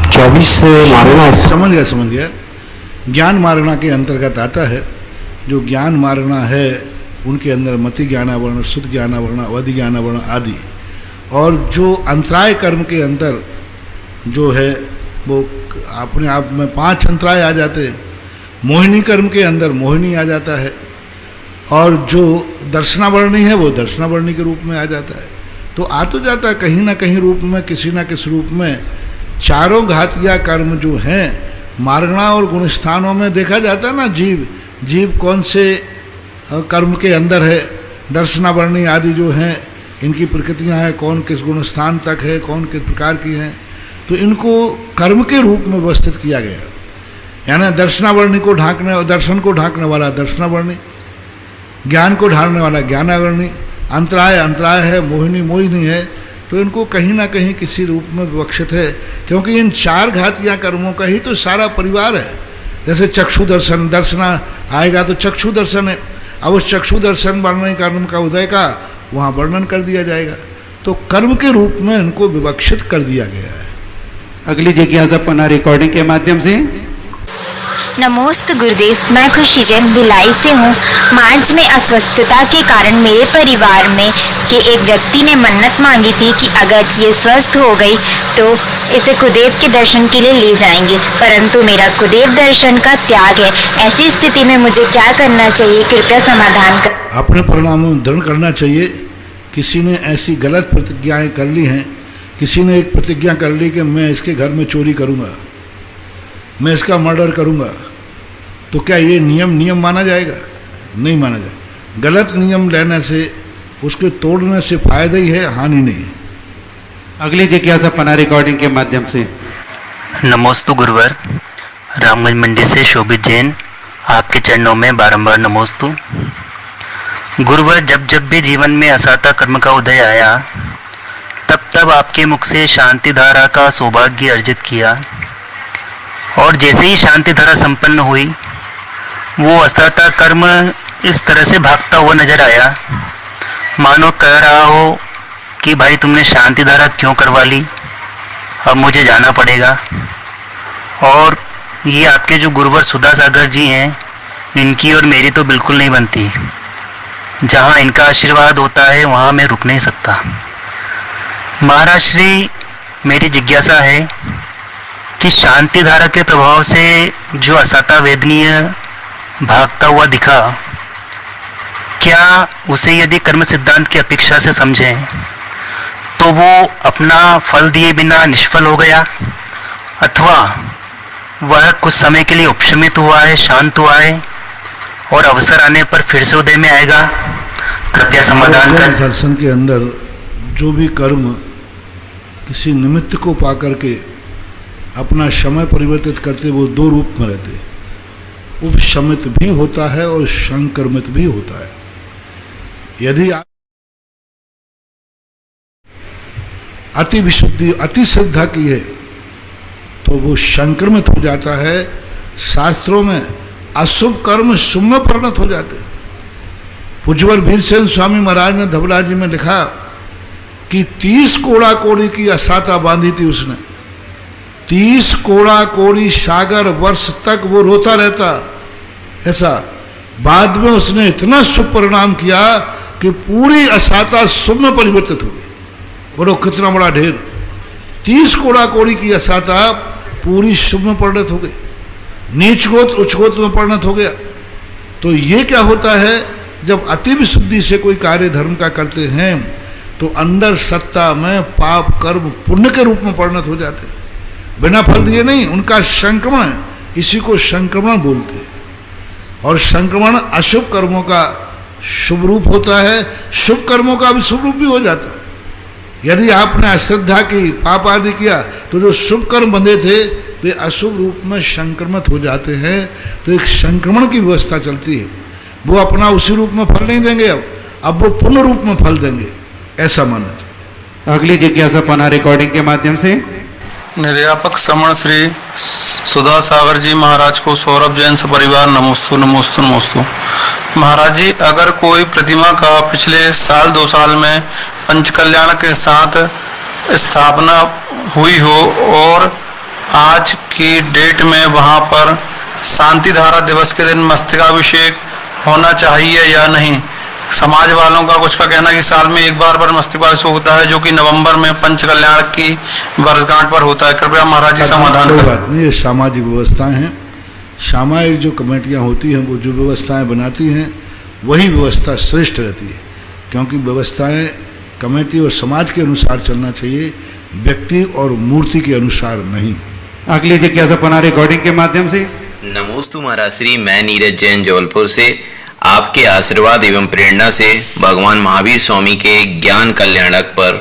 24 मारणा। समझ गया। ज्ञान मारणा के अंतर्गत आता है। जो ज्ञान मारणा है उनके अंदर मति ज्ञानावरण, शुद्ध ज्ञानावरण, अवधि ज्ञानावरण आदि, और जो अंतराय कर्म के अंदर जो है वो अपने आप में 5 अंतराय आ जाते हैं। मोहिनी कर्म के अंदर मोहिनी आ जाता है, और जो दर्शनावर्णी है वो दर्शनावर्णी के रूप में आ जाता है। तो आ तो जाता है कहीं ना कहीं रूप में, किसी ना किसी रूप में। चारों घातिया कर्म जो हैं मारणा और गुणस्थानों में देखा जाता है ना, जीव कौन से कर्म के अंदर है। दर्शनावर्णी आदि जो हैं इनकी प्रकृतियां हैं, कौन किस गुणस्थान तक है, कौन किस प्रकार की हैं। तो इनको कर्म के रूप में व्यवस्थित किया गया। यानी दर्शनावर्णी को ढांकने, दर्शन को ढांकने वाला दर्शनावर्णी, ज्ञान को ढांकने वाला ज्ञानावर्णी, अंतराय है, मोहिनी है। तो इनको कहीं ना कहीं किसी रूप में विवक्षित है, क्योंकि इन 4 घातिया कर्मों का ही तो सारा परिवार है। जैसे चक्षु दर्शन, दर्शना आएगा तो चक्षु दर्शन है। अब उस चक्षु दर्शन वर्णन कर्म का उदय का वहाँ वर्णन कर दिया जाएगा। तो कर्म के रूप में इनको विवक्षित कर दिया गया है। अगली जिज्ञासा पुनः रिकॉर्डिंग के माध्यम से। नमोस्त गुरुदेव, मैं खुशी जैन भिलाई से हूँ। मार्च में अस्वस्थता के कारण मेरे परिवार में के एक व्यक्ति ने मन्नत मांगी थी कि अगर ये स्वस्थ हो गई तो इसे कुदेव के दर्शन के लिए ले जाएंगे, परंतु मेरा कुदेव दर्शन का त्याग है। ऐसी स्थिति में मुझे क्या करना चाहिए, कृपया समाधान कर। अपने परिणामों में दृढ़ करना चाहिए। किसी ने ऐसी गलत प्रतिज्ञाएं कर ली हैं, किसी ने एक प्रतिज्ञा कर ली कि मैं इसके घर में चोरी करूंगा, मैं इसका मर्डर करूंगा, तो क्या ये नियम माना जाएगा? नहीं माना जाएगा। गलत नियम लेने से, उसके तोड़ने से फायदा ही है, हानि नहीं है। अगली जिज्ञासा पुनः रिकॉर्डिंग के माध्यम से। नमोस्तु गुरुवर, रामगंज मंडी से शोभित जैन, आपके चरणों में बारंबार नमोस्तु। गुरुवर, जब जब भी जीवन में असाता कर्म का उदय आया, तब तब आपके मुख से शांति धारा का सौभाग्य अर्जित किया, और जैसे ही शांति धारा संपन्न हुई, वो असाता कर्म इस तरह से भागता हुआ नजर आया, मानो कह रहा हो कि भाई तुमने शांति धारा क्यों करवा ली, अब मुझे जाना पड़ेगा। और ये आपके जो गुरुवर सुधा सागर जी हैं, इनकी और मेरी तो बिल्कुल नहीं बनती। जहाँ इनका आशीर्वाद होता है वहाँ मैं रुक नहीं सकता। महाराज श्री, मेरी जिज्ञासा है कि शांति धारा के प्रभाव से जो असाता वेदनीय भागता हुआ दिखा, क्या उसे यदि कर्म सिद्धांत की अपेक्षा से समझें तो वो अपना फल दिए बिना निष्फल हो गया, अथवा वह कुछ समय के लिए उपशमित हुआ है, शांत हुआ है, और अवसर आने पर फिर से उदय में आएगा? कृपया समाधान कर। दर्शन के अंदर जो भी कर्म किसी निमित्त को पाकर के अपना समय परिवर्तित करते, वो दो रूप में रहते, उपशमित भी होता है और संक्रमित भी होता है। यदि आप अति विशुद्धि, अति श्रद्धा की है तो वो संक्रमित हो जाता है। शास्त्रों में अशुभ कर्म शुभ में परिणत हो जाते। पूज्यवर भीमसेन स्वामी महाराज ने धबला जी में लिखा कि 30 कोड़ा कोड़ी की असाता बांधी थी उसने। 30 कोड़ा कोड़ी सागर वर्ष तक वो रोता रहता ऐसा। बाद में उसने इतना शुभ परिणाम किया कि पूरी असाता शुभ में परिवर्तित हो गई। बोलो कितना बड़ा ढेर। 30 कोड़ा कोड़ी की असाता पूरी शुभ में परिणत हो गई, नीचगोत उच्चगोत में परिणत हो गया। तो ये क्या होता है, जब अति विशुद्धि से कोई कार्य धर्म का करते हैं तो अंदर सत्ता में पाप कर्म पुण्य के रूप में परिणत हो जाते हैं, बिना फल दिए नहीं। उनका संक्रमण है, इसी को संक्रमण बोलते हैं। और संक्रमण अशुभ कर्मों का शुभ रूप होता है, शुभ कर्मों का भी शुभ रूप भी हो जाता है। यदि आपने अश्रद्धा की, पाप आदि किया, तो जो शुभ कर्म बंधे थे वे अशुभ रूप में संक्रमित हो जाते हैं। तो एक संक्रमण की व्यवस्था चलती है। वो अपना उसी रूप में फल नहीं देंगे, अब वो पूर्ण रूप में फल देंगे, ऐसा मानना चाहिए। अगली जिज्ञासा पुनः रिकॉर्डिंग के माध्यम से। निर्यापक समण श्री सुधा सागर जी महाराज को सौरभ जैन से परिवार नमोस्तु नमोस्तु नमोस्तु। महाराज जी, अगर कोई प्रतिमा का पिछले साल 2 साल में पंचकल्याण के साथ स्थापना हुई हो और आज की डेट में वहां पर शांति धारा दिवस के दिन मस्तकाभिषेक होना चाहिए या नहीं? समाज वालों का कुछ का कहना है कि साल में एक बार पर मस्तकाभिषेक होता है, जो कि नवंबर में पंचकल्याण की वर्षगांठ पर होता है। कृपया महाराज जी समाधान करें। बात नहीं, ये सामाजिक व्यवस्थाएं हैं। सामाजिक जो कमेटियां होती हैं वो जो व्यवस्थाएं बनाती हैं वही व्यवस्था श्रेष्ठ रहती है, क्योंकि व्यवस्थाएं कमेटी और समाज के अनुसार चलना चाहिए, व्यक्ति और मूर्ति के अनुसार नहीं। अगली जिज्ञासा पुनः रिकॉर्डिंग के माध्यम से। नमोस्तु महाराज श्री, मैं नीरज जैन जबलपुर से। आपके आशीर्वाद एवं प्रेरणा से भगवान महावीर स्वामी के ज्ञान कल्याणक पर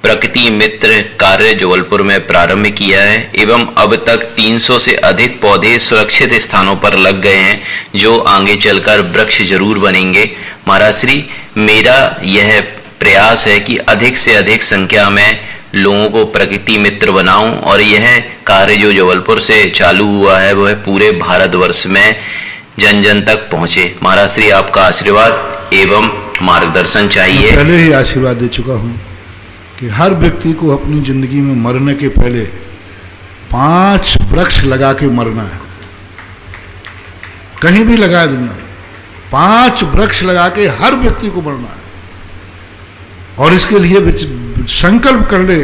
प्रकृति मित्र कार्य जबलपुर में प्रारंभ किया है एवं अब तक 300 से अधिक पौधे सुरक्षित स्थानों पर लग गए हैं, जो आगे चलकर वृक्ष जरूर बनेंगे। महाराज श्री, मेरा यह प्रयास है कि अधिक से अधिक संख्या में लोगों को प्रकृति मित्र बनाऊं और यह कार्य जो जबलपुर से चालू हुआ है वह पूरे भारतवर्ष में जन जन तक पहुंचे। महाराज श्री, आपका आशीर्वाद एवं मार्गदर्शन चाहिए। पहले ही आशीर्वाद दे चुका हूं। कि हर व्यक्ति को अपनी जिंदगी में मरने के पहले 5 वृक्ष लगा के मरना है। कहीं भी लगा है दुनिया में, 5 वृक्ष लगा के हर व्यक्ति को मरना है। और इसके लिए संकल्प कर ले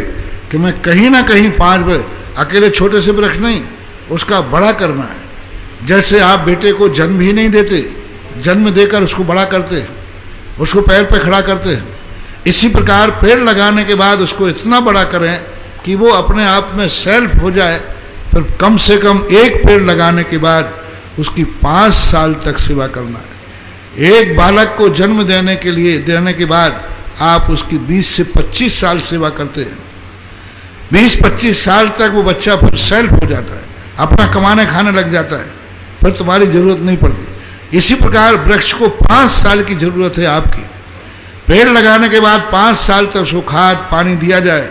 कि मैं कहीं ना कहीं 5 अकेले छोटे से वृक्ष नहीं, उसका बड़ा करना है। जैसे आप बेटे को जन्म ही नहीं देते, जन्म देकर उसको बड़ा करते हैं, उसको पैर पे खड़ा करते हैं, इसी प्रकार पेड़ लगाने के बाद उसको इतना बड़ा करें कि वो अपने आप में सेल्फ हो जाए। फिर कम से कम एक पेड़ लगाने के बाद उसकी 5 साल तक सेवा करना है। एक बालक को जन्म देने के बाद आप उसकी 20 से 25 साल सेवा करते हैं। 20-25 साल तक वो बच्चा फिर सेल्फ हो जाता है, अपना कमाने खाने लग जाता है, फिर तुम्हारी जरूरत नहीं पड़ती। इसी प्रकार वृक्ष को 5 साल की जरूरत है आपकी। पेड़ लगाने के बाद 5 साल तक उसको खाद पानी दिया जाए।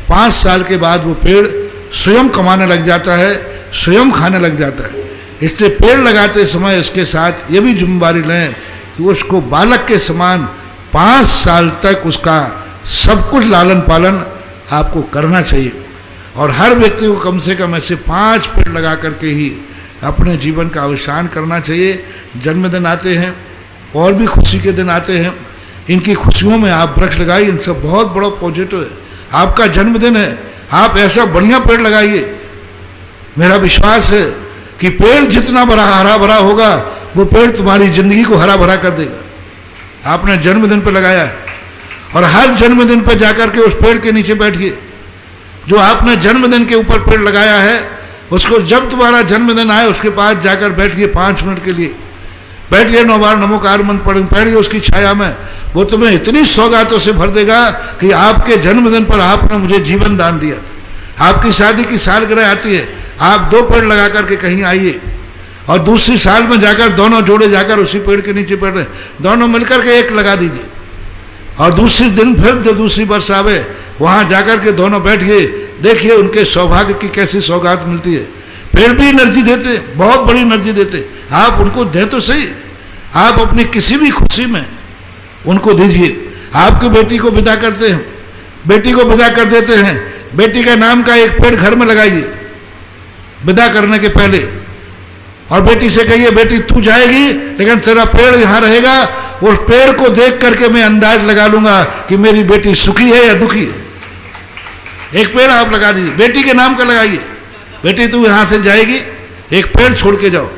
5 साल के बाद वो पेड़ स्वयं कमाने लग जाता है, स्वयं खाने लग जाता है। इसलिए पेड़ लगाते समय इसके साथ ये भी जिम्मेदारी लें कि उसको बालक के समान 5 साल तक उसका सब कुछ लालन पालन आपको करना चाहिए। और हर व्यक्ति को कम से कम ऐसे 5 पेड़ लगा करके ही अपने जीवन का अवसान करना चाहिए। जन्मदिन आते हैं और भी खुशी के दिन आते हैं, इनकी खुशियों में आप वृक्ष लगाइए, इनसे बहुत बड़ा पॉजिटिव है। आपका जन्मदिन है, आप ऐसा बढ़िया पेड़ लगाइए। मेरा विश्वास है कि पेड़ जितना बड़ा हरा भरा होगा, वो पेड़ तुम्हारी जिंदगी को हरा भरा कर देगा। आपने जन्मदिन पर लगाया है और हर जन्मदिन पर जाकर के उस पेड़ के नीचे बैठिए। जो आपने जन्मदिन के ऊपर पेड़ लगाया है, उसको जब तुम्हारा जन्मदिन आए उसके पास जाकर बैठिए, 5 मिनट के लिए बैठिए, 9 बार नमोकार मंत्र पढ़िए उसकी छाया में। वो तुम्हें इतनी सौगातों से भर देगा कि आपके जन्मदिन पर आपने मुझे जीवन दान दिया था। आपकी शादी की सालगिरह आती है, आप 2 पेड़ लगा करके कहीं आइए और दूसरी साल में जाकर दोनों जोड़े जाकर उसी पेड़ के नीचे बैठ रहे, दोनों मिलकर के एक लगा दीजिए। और दूसरी दिन फिर जो दूसरी वर्ष आवे वहां जाकर के दोनों बैठिए, देखिए उनके सौभाग्य की कैसी सौगात मिलती है। पेड़ भी एनर्जी देते, बहुत बड़ी एनर्जी देते। आप उनको दे तो सही, आप अपनी किसी भी खुशी में उनको दीजिए। आपकी बेटी को विदा करते हैं, बेटी को विदा कर देते हैं, बेटी का नाम का एक पेड़ घर में लगाइए विदा करने के पहले। और बेटी से कहिए, बेटी तू जाएगी लेकिन तेरा पेड़ यहाँ रहेगा, उस पेड़ को देख करके मैं अंदाज लगा लूंगा कि मेरी बेटी सुखी है या दुखी है। एक पेड़ आप लगा दीजिए, बेटी के नाम का लगाइए। बेटी तू यहाँ से जाएगी, एक पेड़ छोड़ के जाओ।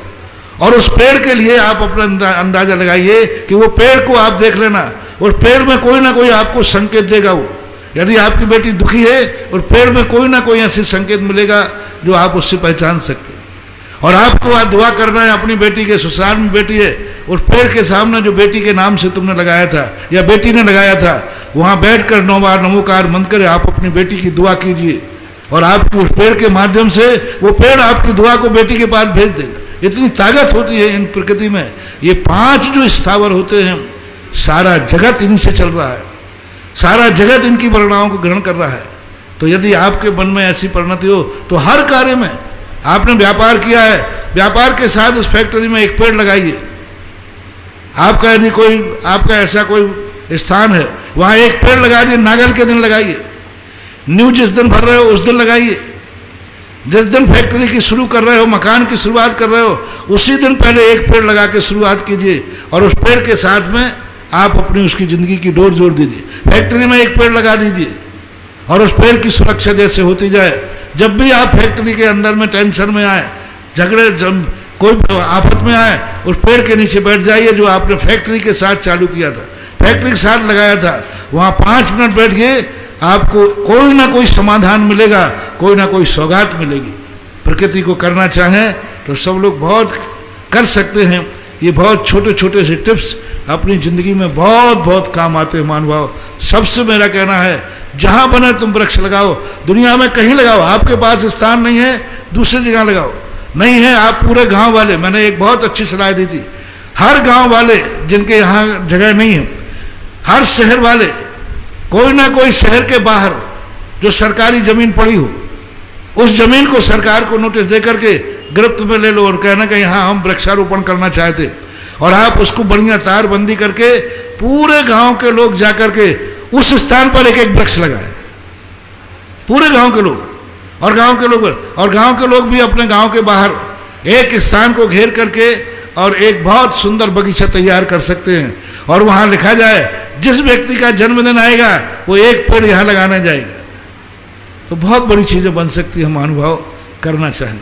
और उस पेड़ के लिए आप अपना अंदाजा लगाइए कि वो पेड़ को आप देख लेना, उस पेड़ में कोई ना कोई आपको संकेत देगा। वो यदि आपकी बेटी दुखी है, उस पेड़ में कोई ना कोई ऐसी संकेत मिलेगा जो आप उससे पहचान सकते। और आपको आज दुआ करना है, अपनी बेटी के ससुराल में बेटी है, उस पेड़ के सामने जो बेटी के नाम से तुमने लगाया था या बेटी ने लगाया था, वहां बैठकर 9 बार नमोकार मंत्र कर आप अपनी बेटी की दुआ कीजिए। और आपकी उस पेड़ के माध्यम से वो पेड़ आपकी दुआ को बेटी के पास भेज देगा। इतनी ताकत होती है इन प्रकृति में। ये 5 जो स्थावर होते हैं, सारा जगत इनसे चल रहा है, सारा जगत इनकी परिणामों को ग्रहण कर रहा है। तो यदि आपके मन में ऐसी परिणति हो तो हर कार्य में, आपने व्यापार किया है, व्यापार के साथ उस फैक्ट्री में एक पेड़ लगाइए। आपका यदि कोई आपका ऐसा कोई स्थान है, वहां एक पेड़ लगा दिए, नागल के दिन लगाइए। न्यू जिस दिन भर रहे हो उस दिन लगाइए। जिस दिन फैक्ट्री की शुरू कर रहे हो, मकान की शुरुआत कर रहे हो, उसी दिन पहले एक पेड़ लगा के शुरुआत कीजिए। और उस पेड़ के साथ में आप अपनी उसकी जिंदगी की डोर जोड़ दीजिए। फैक्ट्री में एक पेड़ लगा दीजिए और उस पेड़ की सुरक्षा जैसे होती जाए। जब भी आप फैक्ट्री के अंदर में टेंशन में आए, झगड़े, जब कोई आफत में आए, उस पेड़ के नीचे बैठ जाइए जो आपने फैक्ट्री के साथ चालू किया था, फैक्ट्री के साथ लगाया था। वहां 5 मिनट बैठिए, आपको कोई ना कोई समाधान मिलेगा, कोई ना कोई सौगात मिलेगी। प्रकृति को करना चाहें तो सब लोग बहुत कर सकते हैं। ये बहुत छोटे छोटे से टिप्स अपनी ज़िंदगी में बहुत बहुत काम आते हैं महानुभाव। सबसे मेरा कहना है, जहाँ बने तुम वृक्ष लगाओ, दुनिया में कहीं लगाओ। आपके पास स्थान नहीं है, दूसरी जगह लगाओ। नहीं है, आप पूरे गांव वाले, मैंने एक बहुत अच्छी सलाह दी थी, हर गांव वाले जिनके यहाँ जगह नहीं है, हर शहर वाले, कोई ना कोई शहर के बाहर जो सरकारी जमीन पड़ी हो, उस जमीन को सरकार को नोटिस दे करके गिरफ्त में ले लो और कहना कि यहाँ हम वृक्षारोपण करना चाहते। और आप उसको बढ़िया तारबंदी करके पूरे गांव के लोग जाकर के उस स्थान पर एक एक वृक्ष लगाए। पूरे गांव के लोग, और गांव के लोग भी अपने गांव के बाहर एक स्थान को घेर करके और एक बहुत सुंदर बगीचा तैयार कर सकते हैं, और वहां लिखा जाए जिस व्यक्ति का जन्मदिन आएगा वो एक पेड़ यहां लगाने जाएगा। तो बहुत बड़ी चीजें बन सकती है, हम अनुभव करना चाहें।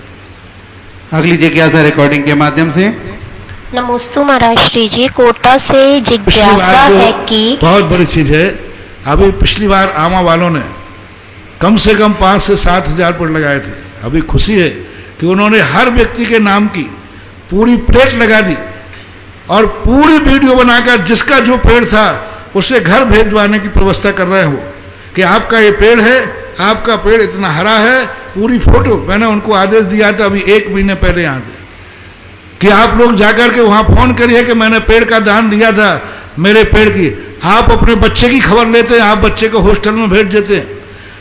अगली जिज्ञासा रिकॉर्डिंग के माध्यम से। नमोस्तु महाराज श्री जी, कोटा से जिज्ञासा है कि बहुत बड़ी चीज है। अभी पिछली बार आमा वालों ने कम से कम 5 से 7 हजार पेड़ लगाए थे। अभी खुशी है कि उन्होंने हर व्यक्ति के नाम की पूरी प्लेट लगा दी और पूरी वीडियो बनाकर जिसका जो पेड़ था उसे घर भेजवाने की व्यवस्था कर रहे हो कि आपका ये पेड़ है, आपका पेड़ इतना हरा है, पूरी फोटो। मैंने उनको आदेश दिया था अभी 1 महीने पहले यहाँ से कि आप लोग जाकर के वहाँ फोन करिए कि मैंने पेड़ का दान दिया था, मेरे पेड़ की। आप अपने बच्चे की खबर लेते हैं, आप बच्चे को हॉस्टल में भेज देते हैं,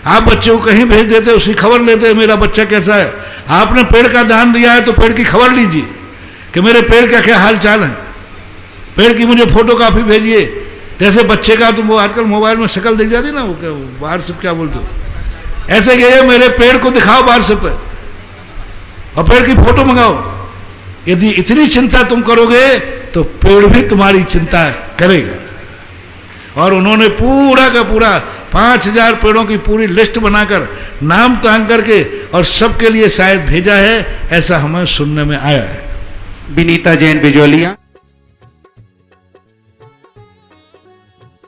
आप बच्चे को कहीं भेज देते हैं, उसकी खबर लेते हैं मेरा बच्चा कैसा है। आपने पेड़ का दान दिया है तो पेड़ की खबर लीजिए कि मेरे पेड़ का क्या हाल चाल है, पेड़ की मुझे फोटो कापी भेजिए। जैसे बच्चे का तुम वो आजकल मोबाइल में शक्ल दिख जाती ना, वो व्हाट्सएप क्या बोलते हो, ऐसे कहिए मेरे पेड़ को दिखाओ व्हाट्सएप पर और पेड़ की फोटो मंगाओ। यदि इतनी चिंता तुम करोगे तो पेड़ भी तुम्हारी चिंता करेगा। और उन्होंने पूरा का पूरा 5000 पेड़ों की पूरी लिस्ट बनाकर नाम टांग करके और सबके लिए शायद भेजा है, ऐसा हमें सुनने में आया है। विनीता जैन बिजोलिया।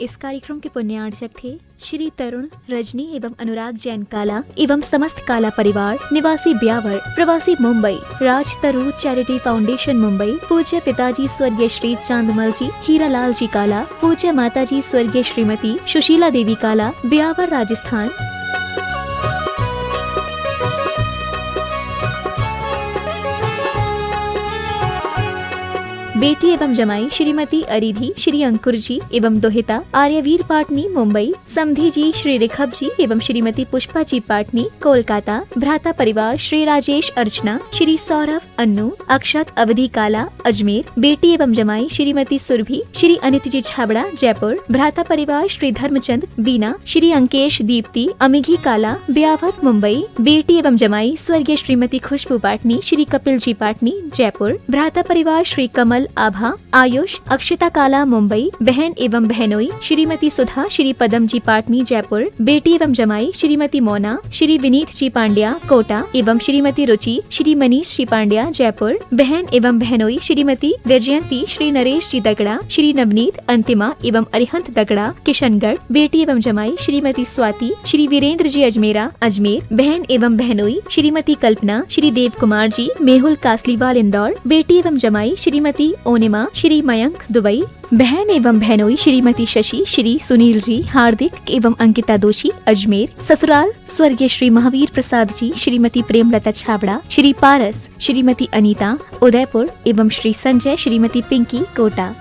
इस कार्यक्रम के पुण्यार्चक थे श्री तरुण, रजनी एवं अनुराग जैन काला एवं समस्त काला परिवार, निवासी ब्यावर, प्रवासी मुंबई, राज तरुण चैरिटी फाउंडेशन मुंबई। पूज्य पिताजी स्वर्गीय श्री चांदमल जी, हीरालाल जी काला। पूज्य माताजी स्वर्गीय श्रीमती सुशीला देवी काला, ब्यावर, राजस्थान। बेटी एवं जमाई श्रीमती अरिधी, श्री अंकुर जी एवं दोहिता आर्यवीर पाटनी मुंबई। समधी जी श्री रिखब जी एवं श्रीमती पुष्पा जी पाटनी कोलकाता। भ्राता परिवार श्री राजेश अर्चना, श्री सौरभ, अन्नू, अक्षत, अवधि काला अजमेर। बेटी एवं जमाई श्रीमती सुरभि, श्री अनित जी छाबड़ा जयपुर। भ्राता परिवार श्री धर्मचंद, बीना, श्री अंकेश, दीप्ति, अमिघी काला ब्यावर मुंबई। बेटी एवं जमाई स्वर्गीय श्रीमती खुशबू पाटनी, श्री कपिल जी पाटनी जयपुर। भ्राता परिवार श्री कमल, आभा, आयुष, अक्षिता काला मुंबई। बहन एवं बहनोई श्रीमती सुधा, श्री पदम जी पाटनी जयपुर। बेटी एवं जमाई श्रीमती मोना, श्री विनीत जी पांड्या कोटा एवं श्रीमती रुचि, श्री मनीष जी पांड्या जयपुर। बहन एवं बहनोई श्रीमती वैजयंती, श्री नरेश जी दगड़ा, श्री नवनीत, अंतिमा एवं अरिहंत दगड़ा किशनगढ़। बेटी एवं जमाई श्रीमती स्वाति, श्री वीरेंद्र जी अजमेरा अजमेर। बहन एवं बहनोई श्रीमती कल्पना, श्री देव कुमार जी मेहुल कासलीवाल इंदौर। बेटी एवं जमाई श्रीमती ओनिमा, श्री मयंक दुबई। बहन एवं बहनोई श्रीमती शशि, श्री सुनील जी हार्दिक एवं अंकिता दोषी अजमेर। ससुराल स्वर्गीय श्री महावीर प्रसाद जी, श्रीमती प्रेमलता छाबड़ा, श्री पारस, श्रीमती अनीता उदयपुर एवं श्री संजय, श्रीमती पिंकी कोटा।